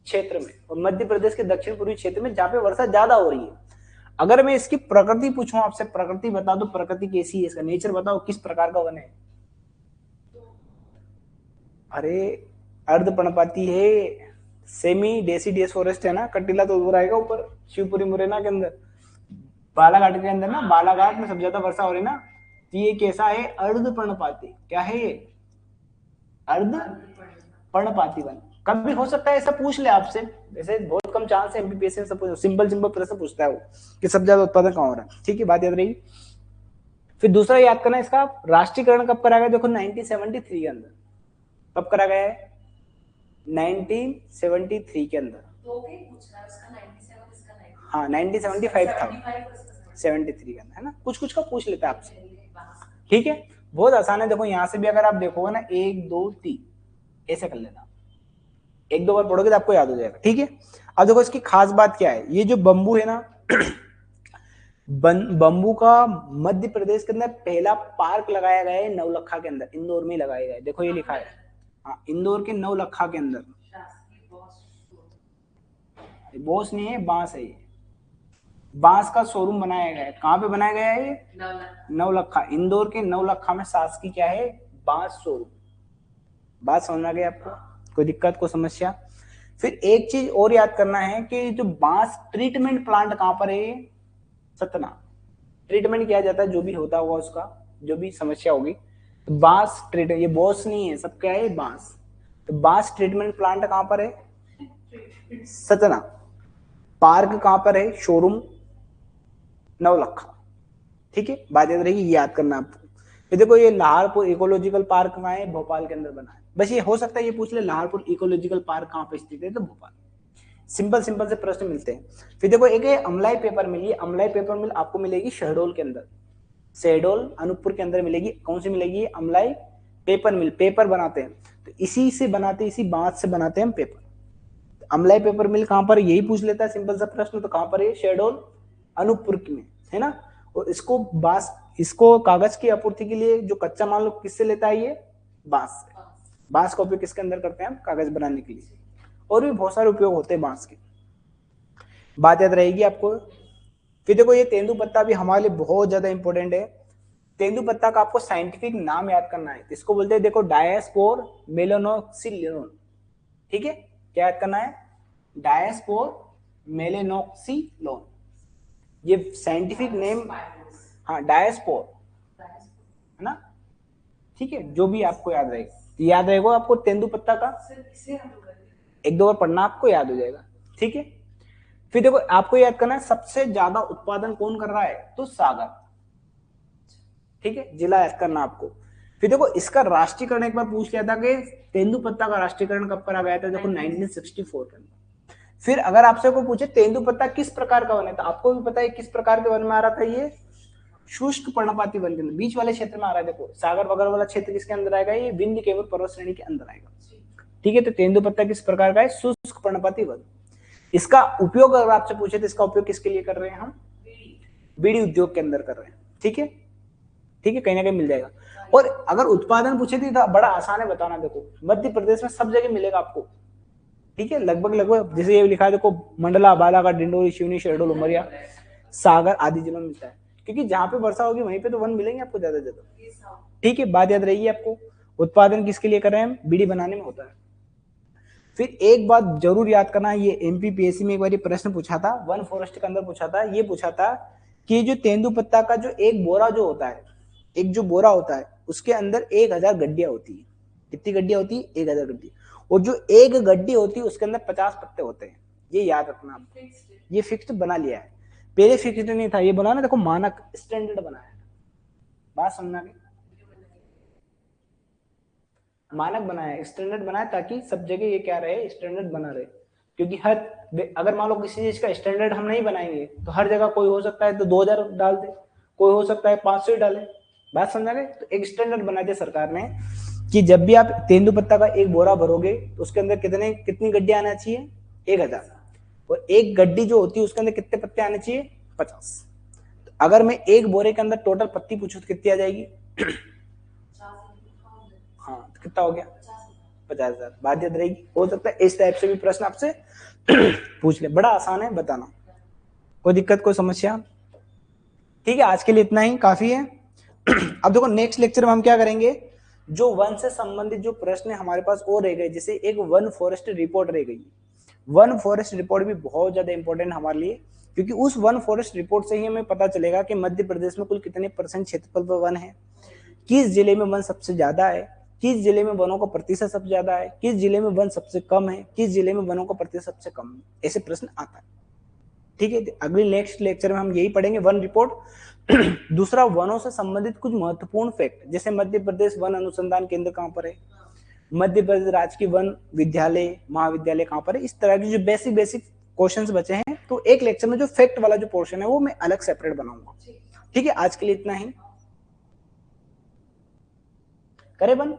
S1: क्षेत्र में, और मध्य प्रदेश के दक्षिण पूर्वी क्षेत्र में जहां पे वर्षा ज्यादा हो रही है। अगर मैं इसकी प्रकृति पूछूं आपसे, प्रकृति बता दो, प्रकृति कैसी है, इसका नेचर बताओ, किस प्रकार का वन है। अरे अर्धपर्णपाती है, सेमी डेसिडियस फॉरेस्ट है ना, कटीला तो दूर आएगा ऊपर शिवपुरी मुरैना के अंदर, बालाघाट के अंदर ना, बालाघाट में सबसे ज्यादा वर्षा हो रही ना, तो ये कैसा है, अर्धपर्णपाती। क्या है ये, अर्धपर्णपाती वन। कभी हो सकता है ऐसा पूछ ले आपसे, वैसे बहुत कम चांस है एमपीपीएससी में सब सिंपल सिंपल प्रश्न पूछता है वो कि सबसे ज्यादा उत्पादन कहां हो रहा है। ठीक है, बात याद रहेगी। फिर दूसरा याद करना इसका, राष्ट्रीयकरण कब करा गया, देखो 1973 के अंदर। कब करा गया है, 1973 के अंदर। हाँ 1975 था, 73 के अंदर है ना, कुछ कुछ का पूछ लेता है आपसे। ठीक है, बहुत आसान है। देखो यहां से भी अगर आप देखोगे ना, 1 2 3 ऐसे कर लेना, एक दो बार पढ़ोगे तो आपको याद हो जाएगा। ठीक है, अब देखो इसकी खास बात क्या है, ये जो बंबू है ना बंबू का मध्य प्रदेश के अंदर पहला पार्क लगाया गया है नवलखा के अंदर, इंदौर में लगाया गया है। देखो ये लिखा है, हाँ इंदौर के नवलखा के अंदर। बोस नहीं है, बांस है ये, बांस का शोरूम बनाया गया है। कहां पे बनाया गया है ये, नवलखा, इंदौर के नवलखा में शासकीय क्या है, बांस शोरूम। बात समझ आ गई आपको, कोई दिक्कत कोई समस्या। फिर एक चीज और याद करना है कि जो बांस ट्रीटमेंट प्लांट कहां पर है, सतना। ट्रीटमेंट किया जाता है, जो भी होता होगा उसका, जो भी समस्या होगी, तो बांस ट्रीट, ये बॉस नहीं है, सब क्या है बांस। तो बांस ट्रीटमेंट प्लांट कहां पर है, सतना। पार्क कहां पर है, शोरूम नवलखा। ठीक है, बात याद रहेगी, याद करना आपको। ये देखो ये लाहौरपुर इकोलॉजिकल पार्क कहां है, भोपाल के अंदर बना है। बस ये हो सकता है ये पूछ ले लाहौरपुर इकोलॉजिकल पार्क कहां पे स्थित है, तो भोपाल। सिंपल सिंपल से प्रश्न मिलते हैं। फिर देखो एक अमलाई पेपर मिल, अमलाई पेपर मिल आपको मिलेगी शहडोल के अंदर, शहडोल अनूपपुर के अंदर मिलेगी। कौन सी मिलेगी, अमलाई पेपर मिल, पेपर बनाते हैं तो इसी से बनाते, इसी बांस से बनाते हैं हम पेपर। अमलाई पेपर मिल कहां पर, यही पूछ लेता है सिंपल सा प्रश्न, तो कहां पर है, शहडोल अनूपपुर में है ना। और इसको बांस, इसको कागज की आपूर्ति के लिए जो कच्चा माल किससे लेता है, ये बांस से। बांस का उपयोग किसके अंदर करते हैं हम, कागज बनाने के लिए। और भी बहुत सारे उपयोग होते हैं बांस के, बात याद रहेगी आपको। फिर देखो ये तेंदुपत्ता भी हमारे लिए बहुत ज्यादा इंपॉर्टेंट है। तेंदुपत्ता का आपको साइंटिफिक नाम याद करना है, इसको बोलते हैं देखो डायस्पोर मेलेनोक्सिलोन। ठीक है, क्या याद करना है, डायस्पोर मेलेनोक्सिलोन, ये साइंटिफिक नेम। हाँ डायस्पोर है ना, ठीक है, जो भी आपको याद रहेगा, याद रहेगा आपको तेंदुपत्ता का, एक दो बार पढ़ना आपको याद हो जाएगा। ठीक है, फिर देखो आपको याद करना है सबसे ज्यादा उत्पादन कौन कर रहा है, तो सागर। ठीक है, जिला याद करना आपको। फिर देखो इसका राष्ट्रीयकरण एक बार पूछ लिया था कि तेंदुपत्ता का राष्ट्रीयकरण कब करा गया था, देखो 1964 के अंदर। फिर अगर आपसे कोई पूछे तेंदुपत्ता किस प्रकार का वन है, तो आपको भी पता है किस प्रकार के वन में आ रहा था, ये शुष्क पर्णपाती वन के अंदर, बीच वाले क्षेत्र में आ रहा है। देखो सागर वगैरह वाला क्षेत्र किसके अंदर आएगा, ये विंध्य केवल पर्वत श्रेणी के अंदर आएगा। ठीक है, तो तेंदुपत्ता किस प्रकार का है, शुष्क पर्णपाती वन। इसका उपयोग अगर आपसे पूछे तो इसका उपयोग किसके लिए कर रहे हैं हम, बीड़ी उद्योग के अंदर कर रहे हैं। ठीक है, ठीक है, कहीं ना कहीं मिल जाएगा। और अगर उत्पादन पूछे तो बड़ा आसान है बताना, देखो मध्य प्रदेश में सब जगह मिलेगा आपको। ठीक है, लगभग लगभग जैसे ये लिखा है देखो, मंडला, बालाघाट, डिंडोरी, शिवनी, शहडोल, उमरिया, सागर आदि जिलों में मिलता है, क्योंकि जहां पे वर्षा होगी वहीं पे तो वन मिलेंगे आपको ज्यादा ज्यादा। ठीक है, बात याद रहेगी आपको। उत्पादन किसके लिए कर रहे हैं हम, बीड़ी बनाने में होता है। फिर एक बात जरूर याद करना, ये एमपीपीएससी में एक बार प्रश्न पूछा था, वन फॉरेस्ट के अंदर पूछा था, ये पूछा था कि जो तेंदुपत्ता का जो एक बोरा जो होता है, एक जो बोरा होता है उसके अंदर 1000 गड्डियां होती है। कितनी गड्डियां होती है, 1000 गड्डी। और जो एक गड्डी होती है उसके अंदर 50 पत्ते होते हैं, ये याद रखना आप। ये फिक्स्ड बना लिया है, पहले फिक्स्ड नहीं था, ये बना ना, देखो मानक स्टैंडर्ड बनाया है। बात समझना, मानक बनाया, स्टैंडर्ड बनाया, ताकि सब जगह ये क्या रहे, स्टैंडर्ड बना रहे। क्योंकि अगर मान लो किसी चीज का स्टैंडर्ड हम नहीं बनाएंगे तो हर जगह कोई हो सकता है तो 2000 डाल दे, कोई हो सकता है 500 ही डाले। बात समझा गए? तो एक स्टैंडर्ड बना दिया सरकार ने कि जब भी आप तेंदुपत्ता का एक बोरा भरोगे तो उसके अंदर कितनी गड्डी आना चाहिए, 1000, और एक गड्डी जो होती है उसके अंदर कितने पत्ते आने चाहिए, 50। तो अगर मैं एक बोरे के अंदर टोटल पत्ती पूछूं तो कितनी आ जाएगी? हाँ, तो कितना हो गया, 50,000। बात याद रहेगी। हो सकता है इस टाइप से भी प्रश्न आपसे पूछ ले, बड़ा आसान है, बताना। कोई दिक्कत, कोई समस्या? ठीक है, आज के लिए इतना ही काफी है। अब देखो नेक्स्ट लेक्चर में हम क्या करेंगे, जो वन से संबंधित जो प्रश्न हमारे पास और रह गए, जैसे एक वन फॉरेस्ट रिपोर्ट रह गई। वन फॉरेस्ट रिपोर्ट भी बहुत ज्यादा इंपॉर्टेंट हमारे लिए, क्योंकि उस वन फॉरेस्ट रिपोर्ट से ही हमें पता चलेगा कि मध्य प्रदेश में कुल कितने % क्षेत्रफल पर वन है, किस जिले में वन सबसे ज्यादा है, किस जिले में वनों का प्रतिशत सबसे ज्यादा है, किस जिले में वन सबसे कम है, किस जिले में वनों का प्रतिशत सबसे कम है। ऐसे प्रश्न आता है। ठीक है, अगले नेक्स्ट लेक्चर में हम यही पढ़ेंगे, वन रिपोर्ट। दूसरा, वनों से संबंधित कुछ महत्वपूर्ण फैक्ट, जैसे मध्य प्रदेश वन अनुसंधान केंद्र कहाँ पर है, मध्य प्रदेश राजकीय वन विद्यालय महाविद्यालय कहाँ पर है। इस तरह की जो बेसिक क्वेश्चंस बचे हैं, तो एक लेक्चर में जो फैक्ट वाला जो पोर्शन है वो मैं अलग सेपरेट बनाऊंगा। ठीक है, आज के लिए इतना ही। करे बंद।